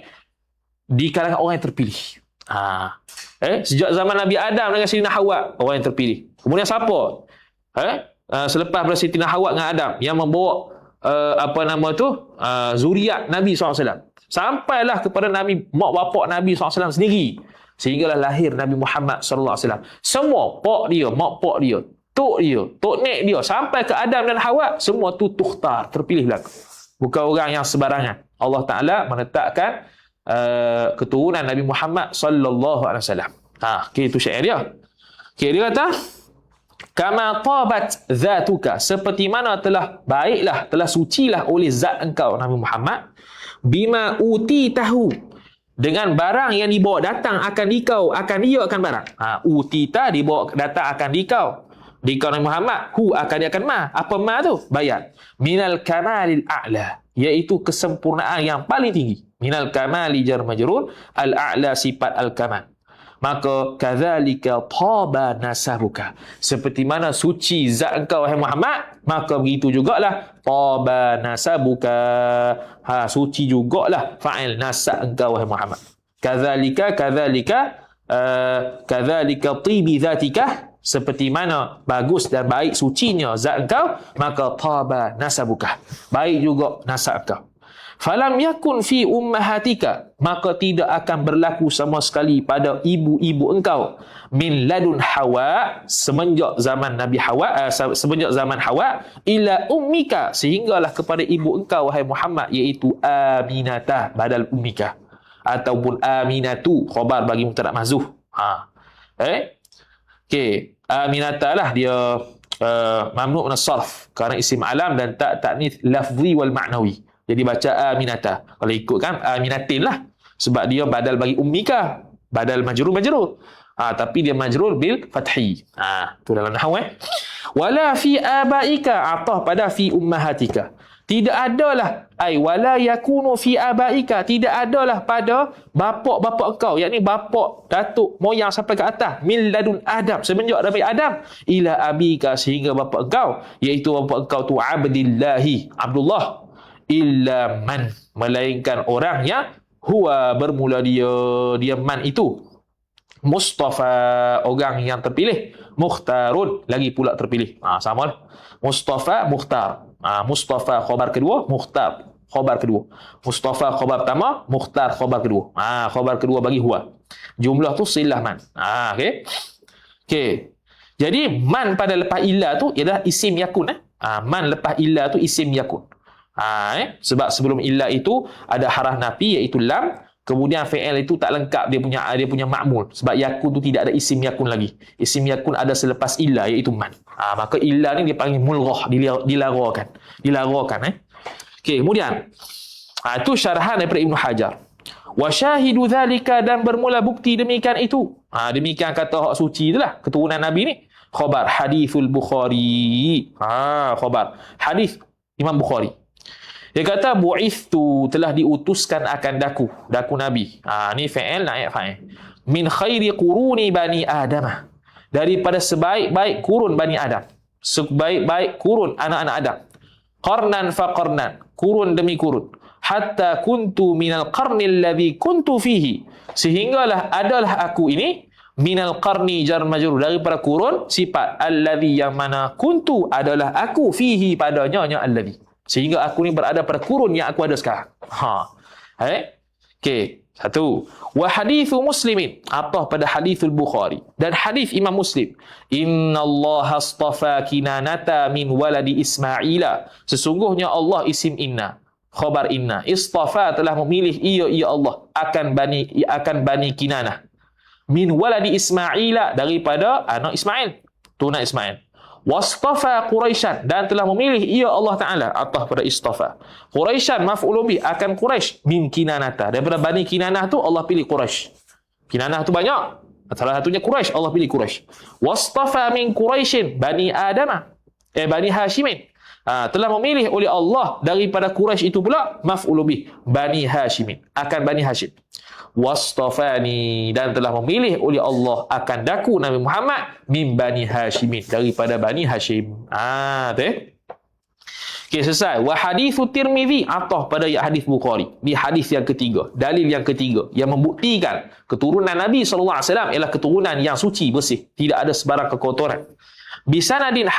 di kalangan orang yang terpilih. Sejak zaman Nabi Adam dengan Sayyidina Hawa, orang yang terpilih. Kemudian siapa? Selepas daripada Sayyidina Hawa dengan Adam yang membawa zuriat Nabi sallallahu alaihi wasallam. Sampailah kepada Nabi, mak bapak Nabi sallallahu alaihi wasallam sendiri. Sehinggalah lahir Nabi Muhammad sallallahu alaihi wasallam. Semua pak dia, mak pak dia, tok nek dia sampai ke Adam dan Hawa, semua tu tukhtar, terpilih belaka. Bukan orang yang sebarangan. Allah Taala menetapkan keturunan Nabi Muhammad sallallahu alaihi wasallam. Itu syair dia. Dia kata kama tabat zatuka, seperti mana telah baiklah, telah sucilah oleh zat engkau Nabi Muhammad, bima uti tahu, dengan barang yang dibawa datang akan dikau, akan dia akan barang. Utita dibawa datang akan dikau Nabi Muhammad, hu akan dia akan ma. Apa ma tu? Bayat. Minal kamalil a'la, iaitu kesempurnaan yang paling tinggi. Minal kamali jar majrur, al-a'la sifat al-kamal. Maka kadzalika taba nasabuka, seperti mana suci zat engkau wahai Muhammad, maka begitu jugalah taba nasabuka, suci jugalah fa'il nasab engkau wahai Muhammad. Kadzalika tibi zatika, seperti mana bagus dan baik sucinya zat engkau, maka taba nasabuka, baik juga nasab engkau. Falam yakun fi ummahatika, maka tidak akan berlaku sama sekali pada ibu-ibu engkau, min ladun Hawa, semenjak zaman Nabi Hawa, semenjak zaman Hawa, ila ummika, sehinggalah kepada ibu engkau wahai Muhammad, iaitu Aminatah badal ummika, ataupun Aminatu khabar bagi mubtada mahzuf. Aminatah lah dia mamnu' min as-sarf kerana isim alam dan tak ta'nits lafzi wal ma'nawi. Jadi baca Aminatah. Kalau ikutkan Aminatin lah. Sebab dia badal bagi ummika. Badal majrur. Tapi dia majrur bil fathi. Tu dalam nahwu. Wala fi abaika, atah pada fi ummahatika. Tidak adalah wala yakunu fi abaika, tidak adalah pada bapak-bapak engkau, yakni bapak, datuk, moyang sampai ke atas, min ladun Adam, semenjak dari Adam, ila abika, sehingga bapak engkau, iaitu bapak engkau tu Abdillahi, Abdullah, illa man, melainkan orang yang huwa, bermula dia man itu, Mustafa, orang yang terpilih, Mukhtarun, lagi pula terpilih. Sama lah. Mustafa, Mukhtar. Mustafa khabar kedua, Mukhtar khabar kedua. Mustafa khabar pertama, Mukhtar khabar kedua. Khabar kedua bagi huwa. Jumlah tu silah man. Okey. Jadi man pada lepas illa tu ialah isim yakun. Man lepas illa tu isim yakun. Sebab sebelum illa itu ada haraf nafi iaitu lam, kemudian fi'il itu tak lengkap dia punya ma'mul, sebab yakun tu tidak ada isim yakun lagi. Isim yakun ada selepas illa iaitu man. Maka illa ni dia panggil mulghah, dilarangkan. Okey, kemudian Itu syarahan daripada Ibn Hajar. Wa syahidu dhalika, dan bermula bukti demikian itu. Demikian kata hak suci itulah keturunan Nabi ni. Khabar hadithul Bukhari. Khabar hadis Imam Bukhari. Dia kata bu'ithtu, telah diutuskan akan daku Nabi. Ni fa'il naik fa'il. Min khairi quruni bani Adam, daripada sebaik-baik kurun Bani Adam, sebaik-baik kurun anak-anak Adam. Qarnan fa qarnan, kurun demi kurun. Hatta kuntu minal qarni alladhi kuntu fihi, sehinggalah adalah aku ini minal qarni jar majrur, daripada kurun sifat alladhi, yang mana kuntu adalah aku fihi padanya alladhi, sehingga aku ni berada pada kurun yang aku ada sekarang. Okey, satu. Wa hadithu Muslimin, apa pada hadithul Bukhari dan hadith Imam Muslim. Innallaha astafa Kinanata min waladi Ismaila, sesungguhnya Allah isim inna, khabar inna, istafa telah memilih ia Allah akan bani Kinanah, min waladi Ismaila, daripada anak Ismail, turunan Ismail. Wastafa Quraisyan, dan telah memilih ia Allah Ta'ala atas pada istafa. Quraisyan maf'ulun bih, akan Quraisy, min Kinanata, daripada bani Kinanah tu Allah pilih Quraisy. Kinanah tu banyak, salah satunya Quraisy, Allah pilih Quraisy. Wastafa min Quraisyin bani Adama, bani Hashimin, telah memilih oleh Allah daripada Quraisy itu pula maf'ulun bih, bani Hashimin, akan bani Hashim. Wastafani, dan telah memilih oleh Allah akan daku Nabi Muhammad min bani Hashimin, daripada bani Hashim. Okey, selesai. Wa hadithu Tirmizi, atah pada hadis Bukhari, di hadis yang ketiga, dalil yang ketiga yang membuktikan keturunan Nabi SAW ialah keturunan yang suci, bersih, tidak ada sebarang kekotoran. Bisanadin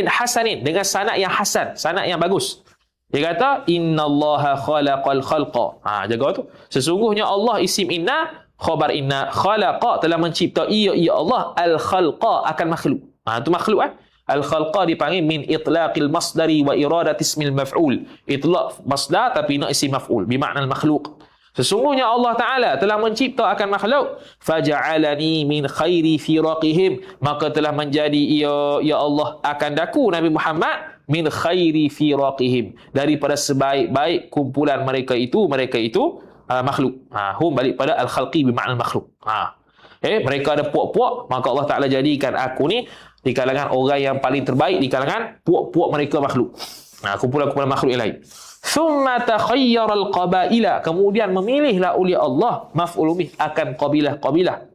hasanin, dengan sanad yang hasan, sanad yang bagus. Dia kata innallaha khalaqal khalqa. Jaga tu. Sesungguhnya Allah isim inna, khabar inna, khalaqa telah mencipta ia Allah al khalqa, akan makhluk. Itu makhluk Al khalqa dipanggil min itlaqil masdari wa iradati ismil maf'ul. Itlaq masdar tapi nak isim maf'ul, bermakna al makhluk. Sesungguhnya Allah Ta'ala telah mencipta akan makhluk. Faja'alani min khairi firaqihim, maka telah menjadi ya Allah akan daku Nabi Muhammad min khairi firaqihim, daripada sebaik-baik kumpulan mereka itu makhluk. Hum balik pada al-khalqi bermakna makhluk. Mereka ada puak-puak, maka Allah Ta'ala jadikan aku ni di kalangan orang yang paling terbaik di kalangan puak-puak mereka makhluk. Kumpulan-kumpulan makhluk yang lain. Thumma takhayyara al-qabaila, kemudian memilihlah oleh Allah maf'ul bih akan qabilah-qabilah.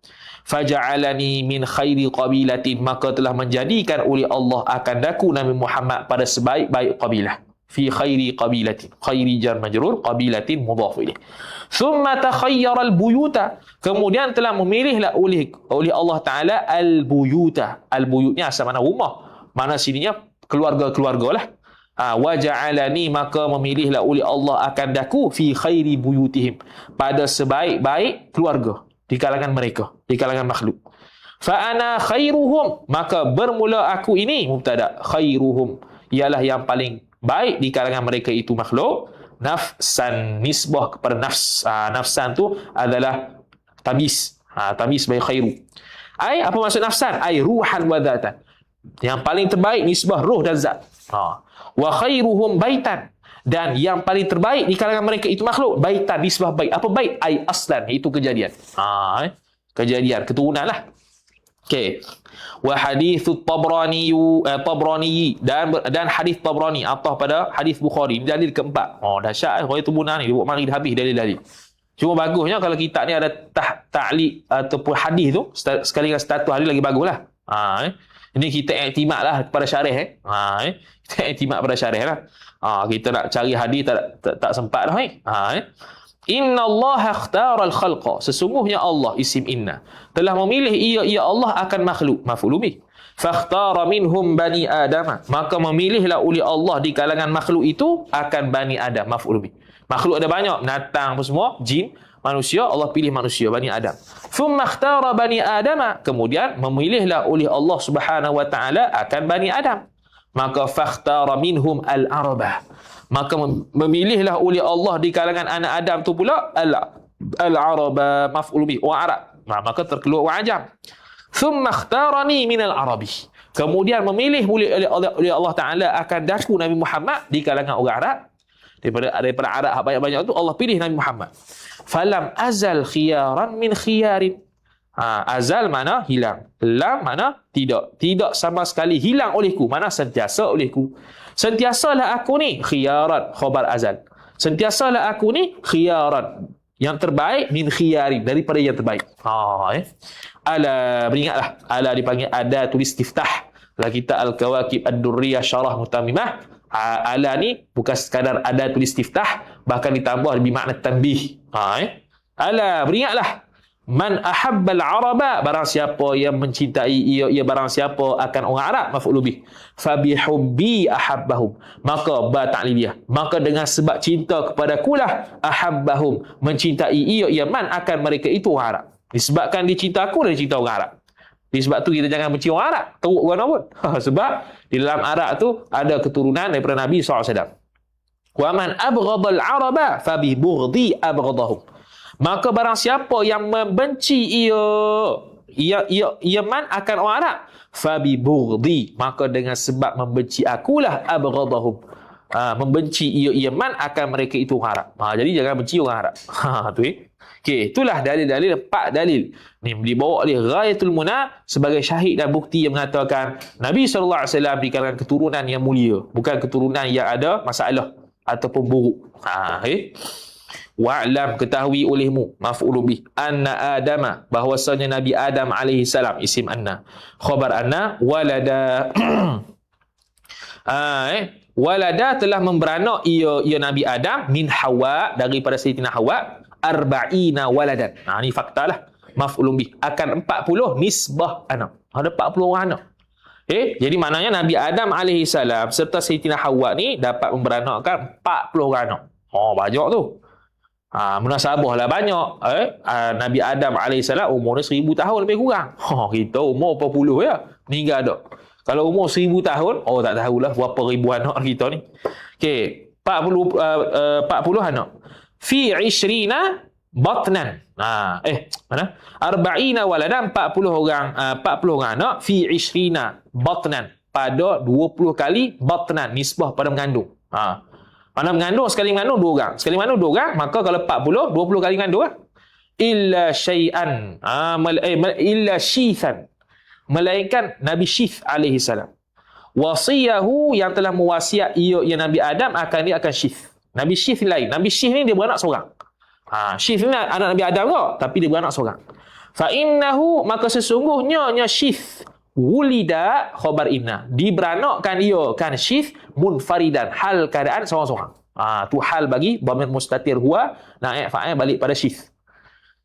Faja'alani min khairi qabilatin, maka telah menjadikan oleh Allah akan daku Nabi Muhammad pada sebaik-baik qabilah. Fi khairi qabilatin, khairi jar majrur, qabilatin mudhaf ilaih. Thumma takhayyara al-buyuta, kemudian telah memilihlah oleh Allah Ta'ala al-buyuta. Al-buyut ni asal mana rumah, mana sininya keluarga-keluarga lah. Wa ja'alani, maka memilihlah oleh Allah akan daku fi khairi buyutihim, pada sebaik-baik keluarga di kalangan mereka, di kalangan makhluk. Fa ana khairuhum, maka bermula aku ini mubtada, khairuhum ialah yang paling baik di kalangan mereka itu makhluk. Nafsan, nisbah kepada nafs. Nafsan tu adalah tamis. Tamis bagi khairu. Apa maksud nafsan? Ruhan wa dhatan, yang paling terbaik nisbah roh dan zat. Wa khairuhum baitan, dan yang paling terbaik di kalangan mereka itu makhluk, baitan, nisbah bait. Apa bait? Aslan, itu kejadian. Kejadian, keturunan lah. Okey. Wa hadithu Tabrani, dan hadis Tabrani atau pada hadis Bukhari. Ini dalil keempat. Dahsyat Khairul Bunah ni, dia buat mari dah habis dalil-dalil. Cuma bagusnya kalau kitab ni ada ta'liq ataupun hadis tu sekali dengan status hadis lagi baguslah. Ini kita iktimad lah kepada syarih. Kita iktimad pada syarih lah. Kita nak cari hadis tak sempat dah. Inna Allah akhtara al-khalqa, sesungguhnya Allah isim inna telah memilih ia Allah akan makhluk, maf'ul bih. Fakhtara minhum bani Adam, maka memilihlah oleh Allah di kalangan makhluk itu akan bani Adam, maf'ul bih. Makhluk ada banyak, binatang apa semua, jin, manusia, Allah pilih manusia, bani Adam. Thumma akhtara bani Adam, kemudian memilihlah oleh Allah Subhanahu wa taala akan bani Adam. Maka fakhtara minhum al-arabah, maka memilihlah oleh Allah di kalangan anak Adam tu pula al-araba, maf'ul bih, wa arab. Maka terkeluar wa ajam. Thumma ikhtarani min al-arabi, kemudian memilih oleh Allah Ta'ala akan daku Nabi Muhammad di kalangan orang Arab. daripada Arab hak banyak-banyak tu Allah pilih Nabi Muhammad. Falam azal khiyaran min khiyarin. Azal mana hilang, lam mana tidak sama sekali hilang olehku, mana sentiasa olehku. Sentiasalah aku ni khiyaran, khabar azal. Sentiasalah aku ni khiyaran, yang terbaik, min khiyarin, daripada yang terbaik. Ala, beringatlah, ala dipanggil adatul istiftah dalam kitab Al-Kawakib Ad-Durriyah Syarah Mutamimah. Ala ni bukan sekadar adatul istiftah, bahkan ditambah bermakna tanbih. Ala, beringatlah, man ahabbal araba, barang siapa yang mencintai ia barang siapa akan orang Arab, maf'ul bih, fa bihubbi ahabbahum, maka ba ta'liliyah, maka dengan sebab cinta kepadakulah ahabbahum, mencintai ia man akan mereka itu orang Arab. Disebabkan dicinta aku dan cinta orang Arab. Sebab tu kita jangan benci orang Arab, teruk mana pun. Sebab di dalam Arab tu ada keturunan daripada Nabi SAW. Wa man abghadal araba fa bi bughdi abghadahum, maka barang siapa yang membenci ia man akan orang Arab, fabi bughdi, maka dengan sebab membenci akulah abghadahum, membenci ia man akan mereka itu orang Arab. Jadi jangan benci orang Arab. Okey, itulah dalil-dalil, 4 dalil ni dibawa oleh Ghayatul Muna sebagai syahid dan bukti yang mengatakan Nabi SAW dikarenakan keturunan yang mulia, bukan keturunan yang ada masalah ataupun buruk. Wa'lam, ketahui olehmu, maf'ul bih, anna adama, bahwasanya Nabi Adam alaihi salam, isim anna, khabar anna, walada walada telah memberanak ia Nabi Adam min Hawa, daripada Sayyidina Hawa, arba'ina waladan. Ni fakta lah, maf'ul bih, akan 40 nisbah anak, ada 40 orang anak. Jadi maknanya Nabi Adam alaihi salam serta Sayyidina Hawa ni dapat memberanakkan 40 orang anak. Banyak tu. Munasabah lah banyak. Nabi Adam AS umur dia 1000 tahun lebih kurang. Kita umur berapa puluh ya, meninggal tak. Kalau umur 1000 tahun, tak tahulah berapa ribu anak kita ni. Okey, 40 anak. Fi 20 batnan. Mana? 40 waladan, 40 orang anak, fi 20 batnan, pada 20 kali batnan, nisbah pada mengandung. Mana mengandung, sekali mengandung 2 orang. Sekali mengandung 2 orang, maka kalau 40, 20 kali mengandung lah. Illa syai'an, illa syithan, melainkan Nabi Syith alaihi salam. Wasiyahu, yang telah mewasiat ia Nabi Adam akan dia akan Syith. Nabi Syith lain. Nabi Syith ni dia beranak seorang. Syith ni anak Nabi Adam kok, tapi dia beranak seorang. Fa innahu, maka sesungguhnya Syith, wulida khabar inna, diberanakkan ia kan Syith munfaridan, hal keadaan seorang-seorang. Tu hal bagi dhamir mustatir huwa, naib fa'il balik pada Syith.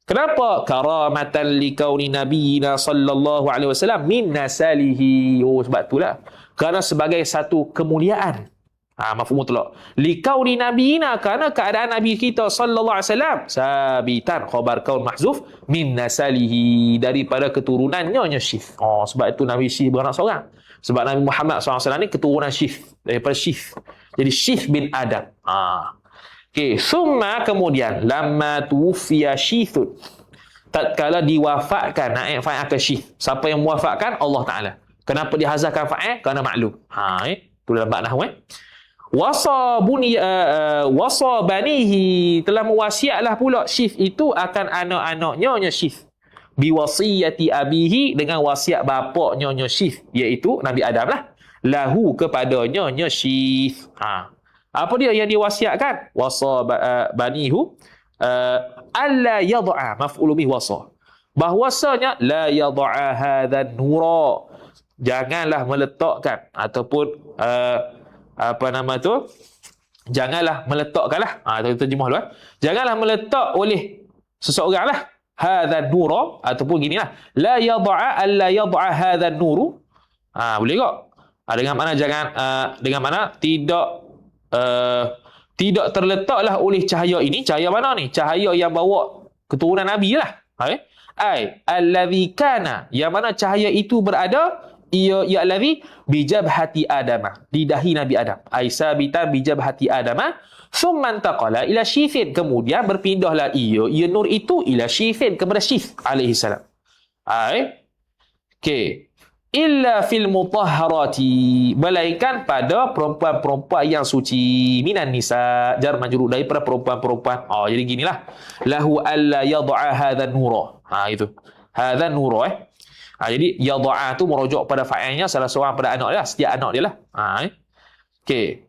Kenapa? Karamatan likauni nabiyina sallallahu alaihi wasallam min nasalihi. Sebab itulah, kerana sebagai satu kemuliaan, mafhum mutlaq, likauni nabiyina, kerana keadaan nabi kita sallallahu alaihi wasallam, sabitan khabar kaun mahzuf, min nasalihi, daripada keturunannya Syith. Sebab itu Nabi Syith beranak seorang. Sebab Nabi Muhammad SAW ni keturunan Syith, daripada Syith. Jadi Syith bin Adam. Okey, summa, kemudian, lamma tuwfiya Syithun, tatkala diwafatkan, naib fa'il akan Syith. Siapa yang mewafatkan? Allah Ta'ala. Kenapa dihazafkan fa'il? Kerana maklum. Itu dalam bab nahwu. Wasa banihi, telah mewasiatlah pula Syith itu akan anak-anaknya Syith, biwasiyati abihi, dengan wasiat bapaknya Syith, iaitu Nabi Adam lah, lahu kepadanya Syith. Apa dia yang diwasiatkan? Wasa banihu alla yad'a, maf'ul bih wasa, bahwasanya la yad'a hadzal nura, janganlah meletakkan ataupun janganlah meletakkanlah, terjemah dulu, janganlah meletak oleh seseorang lah hadzal nura, ataupun ginilah, la yad'a alla yad'a hadzal nuru. Boleh tak? Dengan mana jangan, dengan mana tidak terletaklah oleh cahaya ini. Cahaya mana ni? Cahaya yang bawa keturunan Nabi lah. Allazi kana, yang mana cahaya itu berada, ia allazi bijabhati Adamah, di dahi Nabi Adam. Sabitan bijabhati Adamah, thumma intaqala ila Syithin, kemudian berpindahlah ia nur itu ila Syithin, kepada Syith alaihi salam. Okey. illa fil mutahharati, melainkan pada perempuan-perempuan yang suci, minan nisa, jar majrur, daripada perempuan-perempuan. Jadi ginilah, lahu alla yad'a hadha nura. Itu hadha nura. Jadi yad'a tu merujuk pada fa'ilnya, salah seorang pada anak dia, setiap anak dia lah. Okey.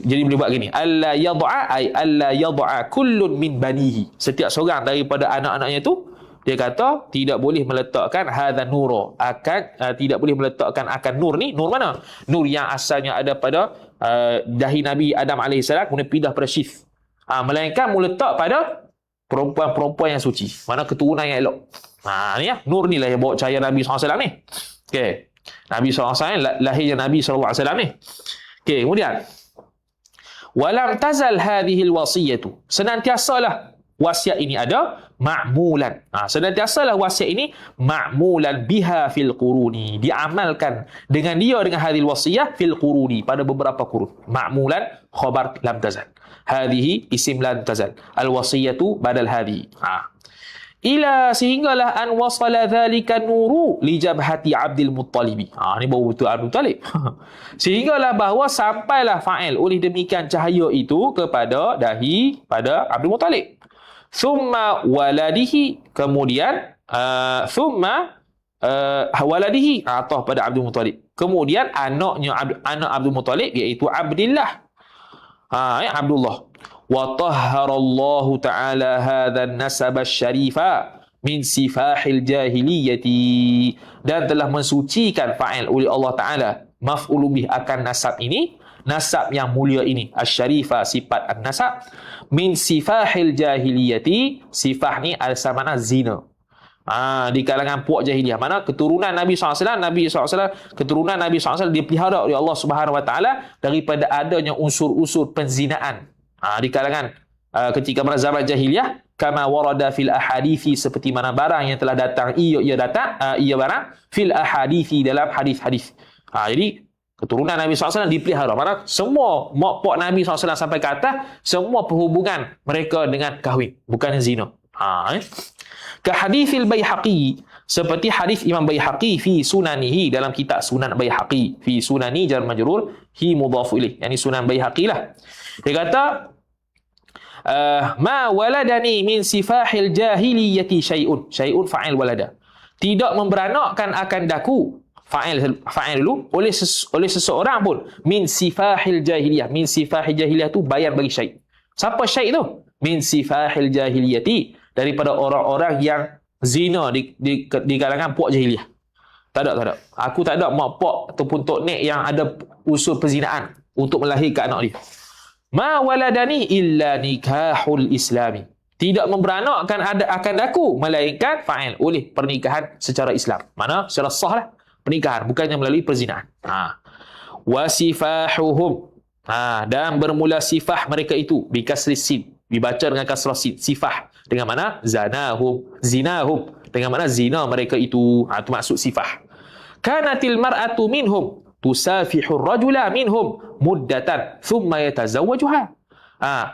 Jadi boleh buat gini, alla yad'a ay alla yad'a kullun min banihi, setiap seorang daripada anak-anaknya tu, dia kata tidak boleh meletakkan hadza nura, tidak boleh meletakkan akan nur ni. Nur mana? Nur yang asalnya ada pada dahi Nabi Adam AS, kemudian pindah pada Syith. Melainkan meletak pada perempuan-perempuan yang suci, mana keturunan yang elok. Ni ya, nur ni lah yang bawa cahaya Nabi SAW ni. Okey. Nabi SAW, lahirnya Nabi SAW ni. Okey, kemudian walam tazal hadhil wasiyatu, senantiasalah wasiat ini ada ma'mulan. Senantiasalah wasiat ini ma'mulan biha fil quruni, diamalkan dengan hadhil wasiyah fil quruni, pada beberapa kurun. Ma'mulan khabar lam tazal, hadhihi isim lam tazal, al wasiyatu badal hadhihi. Ila, sehinggalah an wasala dhalika nuru li jabhati Abdul Muttalib. Ni baru betul Abdul Muttalib. Sehinggalah bahawa sampailah fa'il oleh demikian cahaya itu kepada dahi pada Abdul Muttalib. Thumma waladihi, kemudian waladihi atau pada Abdul Muttalib, kemudian anak Abdul Muttalib iaitu Abdullah, Abdullah. Wa tahharallahu ta'ala hadzal nasab asy-syarifa min sifahil jahiliyati, dan telah mensucikan fa'il oleh Allah Ta'ala maf'ul bih akan nasab ini, nasab yang mulia ini, asy-syarifa sifat an-nasab, min sifahil jahiliyati, sifah ni al-samana zina. Di kalangan puak jahiliyah, mana keturunan Nabi SAW, keturunan Nabi SAW dipelihara oleh Allah Subhanahu Wa Ta'ala daripada adanya unsur-unsur penzinaan di kalangan ketika zaman jahiliyah, kama warada fil ahadithi, seperti mana barang yang telah datang ia barang fil ahadithi, dalam hadis-hadis. Jadi keturunan Nabi SAW dipelihara, mana semua mak pak Nabi SAW sampai ke atas, semua perhubungan mereka dengan kahwin, bukan zina. Ka hadithil Baihaqi, seperti hadis Imam Baihaqi fi sunanihi, dalam kitab Sunan Baihaqi, fi sunani jar majrur hi mudhafu ilaih, yani Sunan Baihaqi lah. Dia kata ma waladani min sifahil jahiliyati syai'un fa'il walada, tidak memberanakkan akan daku, fa'il dulu, oleh seseorang pun, min sifahil jahiliyah. Min sifahil jahiliyah tu bayan bagi syai'. Siapa syai' tu? Min sifahil jahiliyati, daripada orang-orang yang zina di kalangan puak jahiliyah. Tak ada. Aku tak ada mak pak ataupun tok nek yang ada unsur perzinaan untuk melahirkan anak dia. Ma waladani illa nikahul islami, tidak memberanakkan akan aku, melainkan fa'il oleh pernikahan secara Islam, mana secara sah lah pernikahan, bukannya melalui perzinaan. Wasifahuhum, dan bermula sifah mereka itu bikasri sin, dibaca dengan kasrah sin, sifah dengan mana zinahum, dengan mana zina mereka itu. Itu maksud sifah. Kanatil mar'atu minhum tusafihu rajula minhum muddatan thumma yatazawwajuha.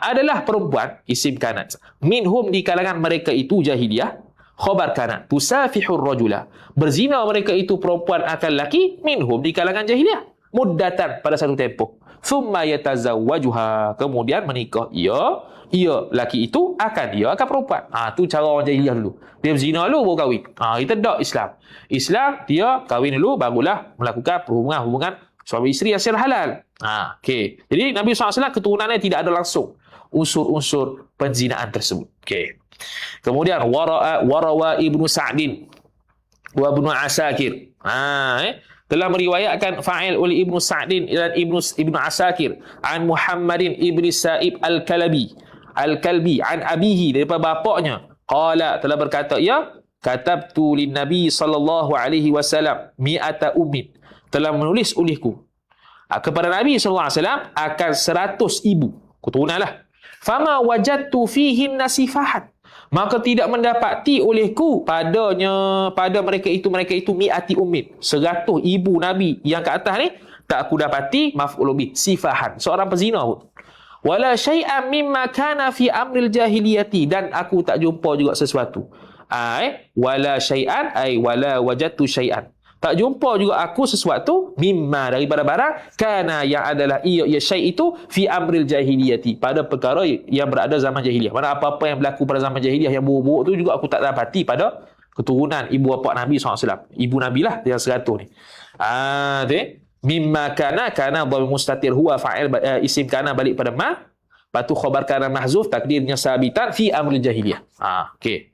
Adalah perempuan, isim kanat, minhum di kalangan mereka itu jahiliyah, khabar kanat, tusafihu rajula, berzina mereka itu perempuan akan laki, minhum di kalangan jahiliyah, muddatan pada satu tempoh, thumma yatazawwajuha, kemudian menikah ia laki itu akan perempuan. Tu cara orang jahiliyah dulu. Dia berzina dulu baru kahwin. Kita tak Islam dia kahwin dulu barulah melakukan hubungan suami isteri yang secara halal. Okey. Jadi Nabi SAW keturunannya tidak ada langsung unsur-unsur penzinaan tersebut. Okey. Kemudian warawa Ibnu Sa'din wa Ibnu Asakir. Telah meriwayatkan fa'il oleh Ibnu Sa'din dan Ibnu Asakir an Muhammadin ibni Sa'ib al-Kalbi an abihi, daripada bapaknya, qala, telah berkata ia, katabtu lin Nabi sallallahu alaihi wasallam mi'ata ummin, telah menulis olehku kepada Nabi sallallahu alaihi wasallam akan 100 ibu keturunan lah. Fama wajadtu fihin nasifahat, maka tidak mendapati olehku pada mereka itu mi'ati ummin, 100 ibu Nabi yang ke atas ni, tak aku dapati maf'ul bih sifahan, seorang pezina pun. Wala syai'an mimma kana fi amril jahiliyati, dan aku tak jumpa juga sesuatu. Wala syai'an ay wala wajadtu syai'an, Tak jumpa juga aku sesuatu mimma daripada barang kana yang adalah ia syai' itu fi amril jahiliyati, pada perkara yang berada zaman jahiliyah. Mana apa-apa yang berlaku pada zaman jahiliyah yang buruk-buruk tu juga aku tak dapati pada keturunan ibu bapa Nabi SAW. Ibu Nabi lah yang 100 ni. Mimma kana dhamir mustatir huwa fa'il, isim kana balik pada ma, lepas tu khabar kana mahzuf takdirnya sabitan fi amril jahiliyah. Okey.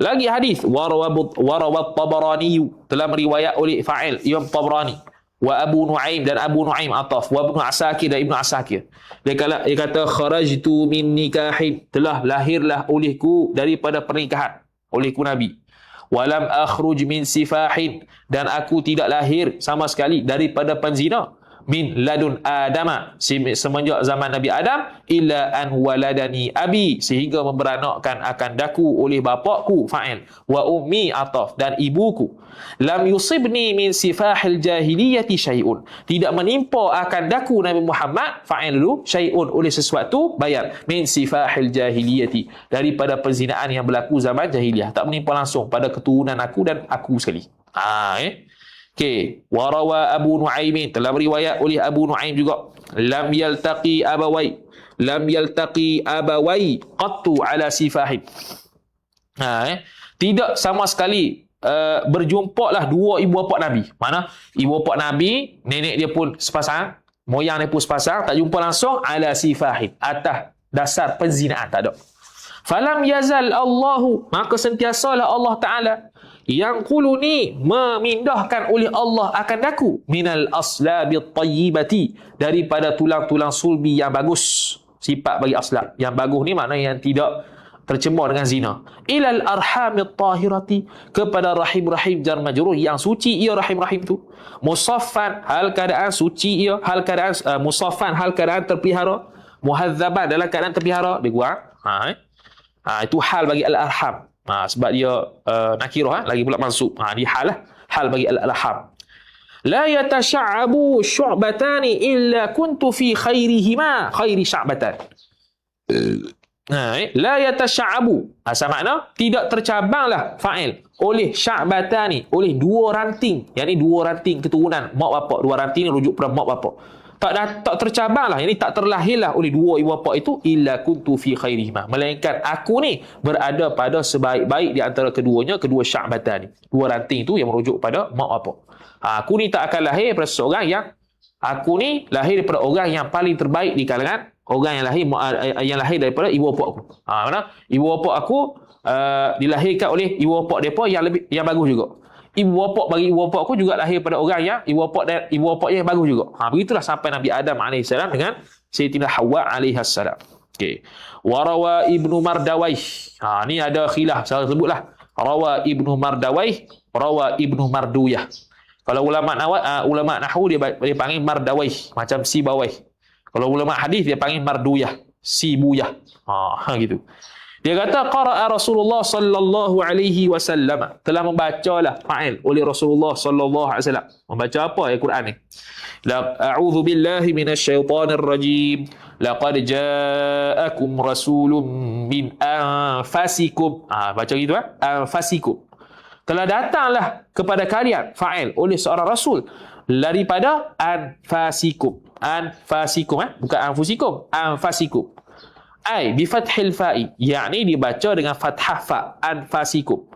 Lagi hadis warawat Tabarani, telah meriwayat oleh fa'il Imam Tabarani, wa Abu Nuaim dan Abu Nuaim ataf, wa Ibnu Asakir dan Ibnu Asakir. Dia kata kharajtu min nikahin, telah lahirlah olehku daripada pernikahan, olehku Nabi. Walam akhruj min sifahin, dan aku tidak lahir sama sekali daripada penzina. Min ladun Adama, semenjak zaman Nabi Adam, illa an waladani abi, sehingga memberanakkan akan daku oleh bapakku fa'il, wa ummi ataf, dan ibuku. Lam yusibni min sifahil jahiliyati syai'un, tidak menimpa akan daku Nabi Muhammad fa'il dulu, syai'un oleh sesuatu, bayar, min sifahil jahiliyati, daripada perzinaan yang berlaku zaman jahiliyah, tak menimpa langsung pada keturunan aku dan aku sekali. Okey, warawa Abu Nuaim, telah beriwayat oleh Abu Nuaim juga, lam yaltaqi abawai qattu ala sifahin. Tidak sama sekali berjumpa lah dua ibu bapa Nabi. Mana ibu bapa Nabi, nenek dia pun sepasang, moyang dia pun sepasang, tak jumpa langsung ala sifahin, atas dasar penzinaan, tak ada. Falam yazal Allahu, maka sentiasalah Allah Ta'ala yang kuluni, memindahkan oleh Allah akan daku, minal aslabit tayyibati, daripada tulang-tulang sulbi yang bagus. Sifat bagi aslab yang bagus ni makna yang tidak tercemar dengan zina. Ilal arhamit tahirati, kepada rahim-rahim jar majruh yang suci ia rahim-rahim tu. Musaffan, hal keadaan suci ia, hal keadaan musaffan, hal keadaan terpelihara. Muhadzaban, dalam keadaan terpelihara. Dia kurang. Itu hal bagi al-arham. Sebab dia nakirah, lagi pula mansub. Dia hal lah, hal bagi al-arham. La yatasha'abu syu'batani illa kuntu fi khairihima khairi sya'batan. La yatasha'abu, asal makna tidak tercabanglah fa'il oleh sya'batani, oleh dua ranting, yakni dua ranting keturunan mak bapak. Dua ranting ni rujuk pada mak bapak. Tak tercabanglah, yakni tak terlahirlah oleh dua ibu bapa itu, illa kuntu fi khairihima, melainkan aku ni berada pada sebaik-baik di antara keduanya, kedua sya'batan ni, dua ranting itu yang merujuk pada mak bapak. Aku ni tak akan lahir daripada seorang yang, aku ni lahir daripada orang yang paling terbaik di kalangan orang yang lahir daripada ibu bapa aku. Mana ibu bapa aku dilahirkan oleh ibu bapa depa yang bagus juga. Ibu bapa bagi ibu bapa aku juga lahir pada orang yang ibu bapa yang bagus juga. Begitulah sampai Nabi Adam AS dengan Sayyidina Hawa AS. Okey. Warawa Ibnu Mardawai. Ni ada khilaf, saya sebutlah. Rawa Ibnu Mardawai, rawa Ibnu Marduyah. Kalau ulama nahwu dia panggil Mardawai, macam si bawai. Kalau ulama hadis dia panggil Marduyah, si buyah. Gitu. Dia kata qara'a Rasulullah sallallahu alaihi wasallam, telah membacalah fa'il oleh Rasulullah sallallahu alaihi wasallam. Membaca apa ayat Quran ni? A'udzu billahi minasyaitonir rajim. Laqad ja'akum rasulun min anfasikum. Baca gitu anfasikum. Telah datanglah kepada kalian fa'il oleh seorang rasul daripada anfasikum. Anfasikum, bukan anfusikum, anfasikum. Ai bi fathil fa'i, yakni dibaca dengan fathah fa, anfasikum.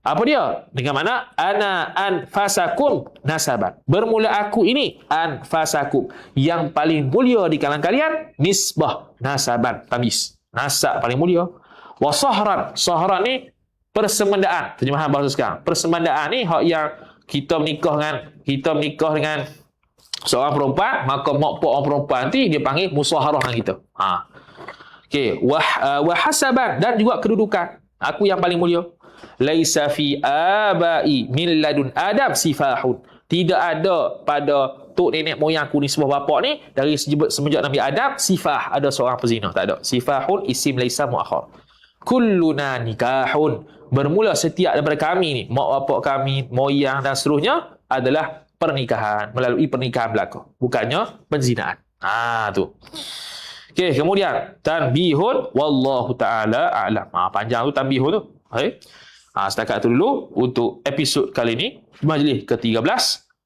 Apa dia? Dengan mana ana anfasakum nasaban. Bermula aku ini anfasakum, yang paling mulia di kalangan kalian, nisbah, nasaban, tamis. Nasab paling mulia. Wa sahran, sahran ni persemandaan, terjemahan bahasa sekarang. Persemandaan ni hak yang kita menikah dengan seorang perempuan, maka mak pak orang perempuan nanti dia panggil musaharah dengan kita. Okey, wa hasaban, dan juga kedudukan. Aku yang paling mulia. Laisa fi abai min ladun Adam sifahun. Tidak ada pada tok nenek moyangku ni, sebuah bapak ni, dari semenjak Nabi Adam sifah ada seorang pezina, tak ada. Sifahun isim laisa muakhar. Kulluna nikahun, bermula setiap daripada kami ni, mak bapak kami, moyang dan seterusnya adalah pernikahan, melalui pernikahan belaka, bukannya penzinaan. Tu. Okey, kemudian tanbihun wallahu taala a'lam. Panjang tu tanbihun tu. Okey. Setakat tu dulu untuk episod kali ni. majlis ke-13.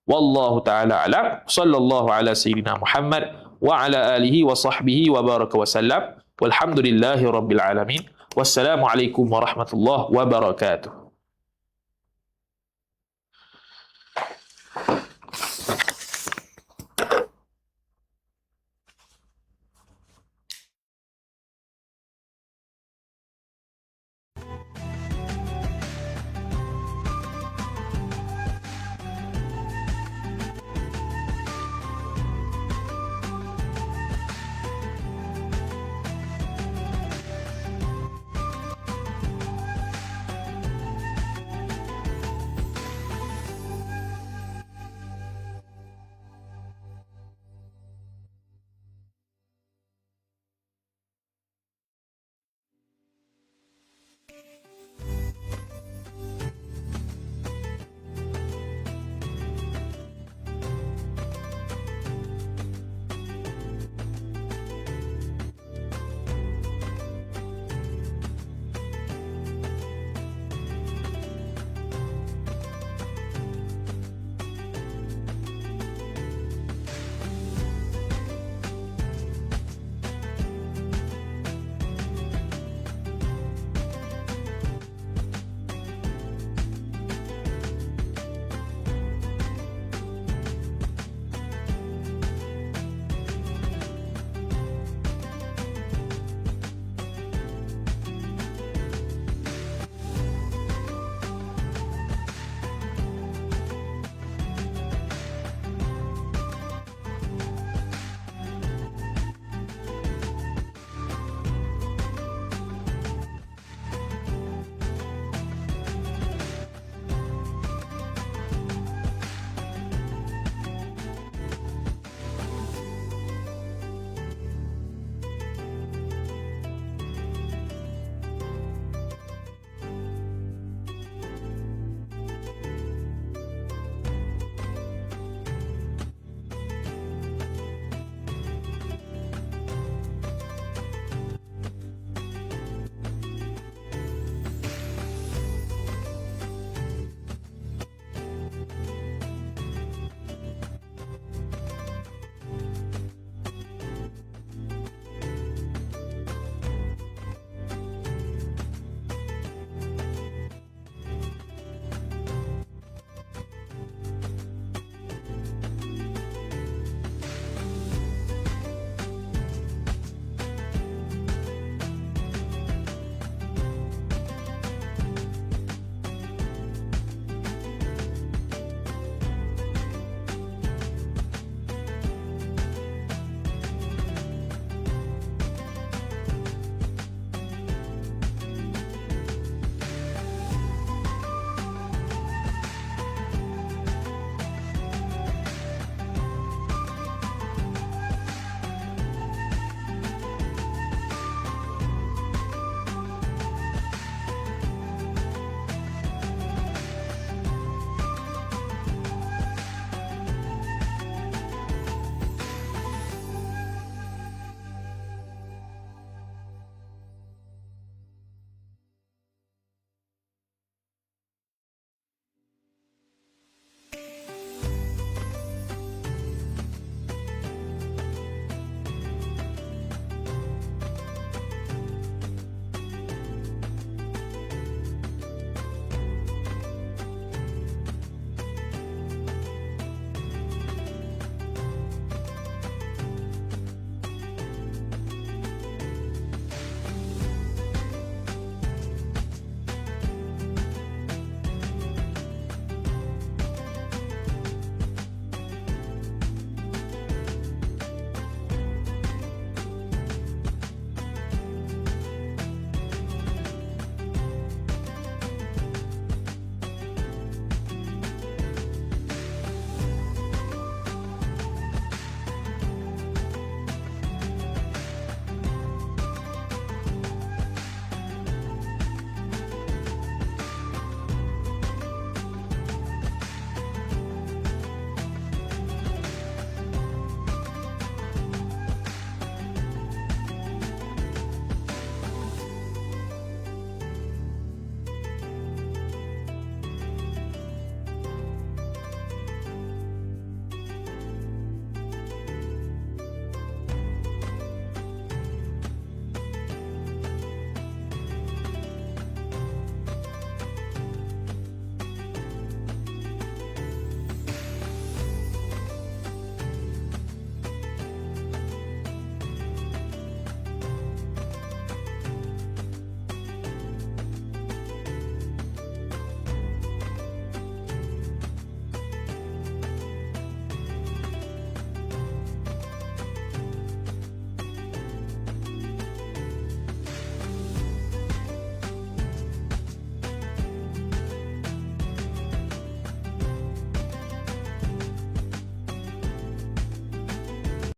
Wallahu ta'ala alam. Sallallahu ala sayyidina Muhammad wa ala alihi wa sahbihi wa baraka wa sallam. Walhamdulillahi rabbil alamin. Wassalamualaikum warahmatullahi wabarakatuh.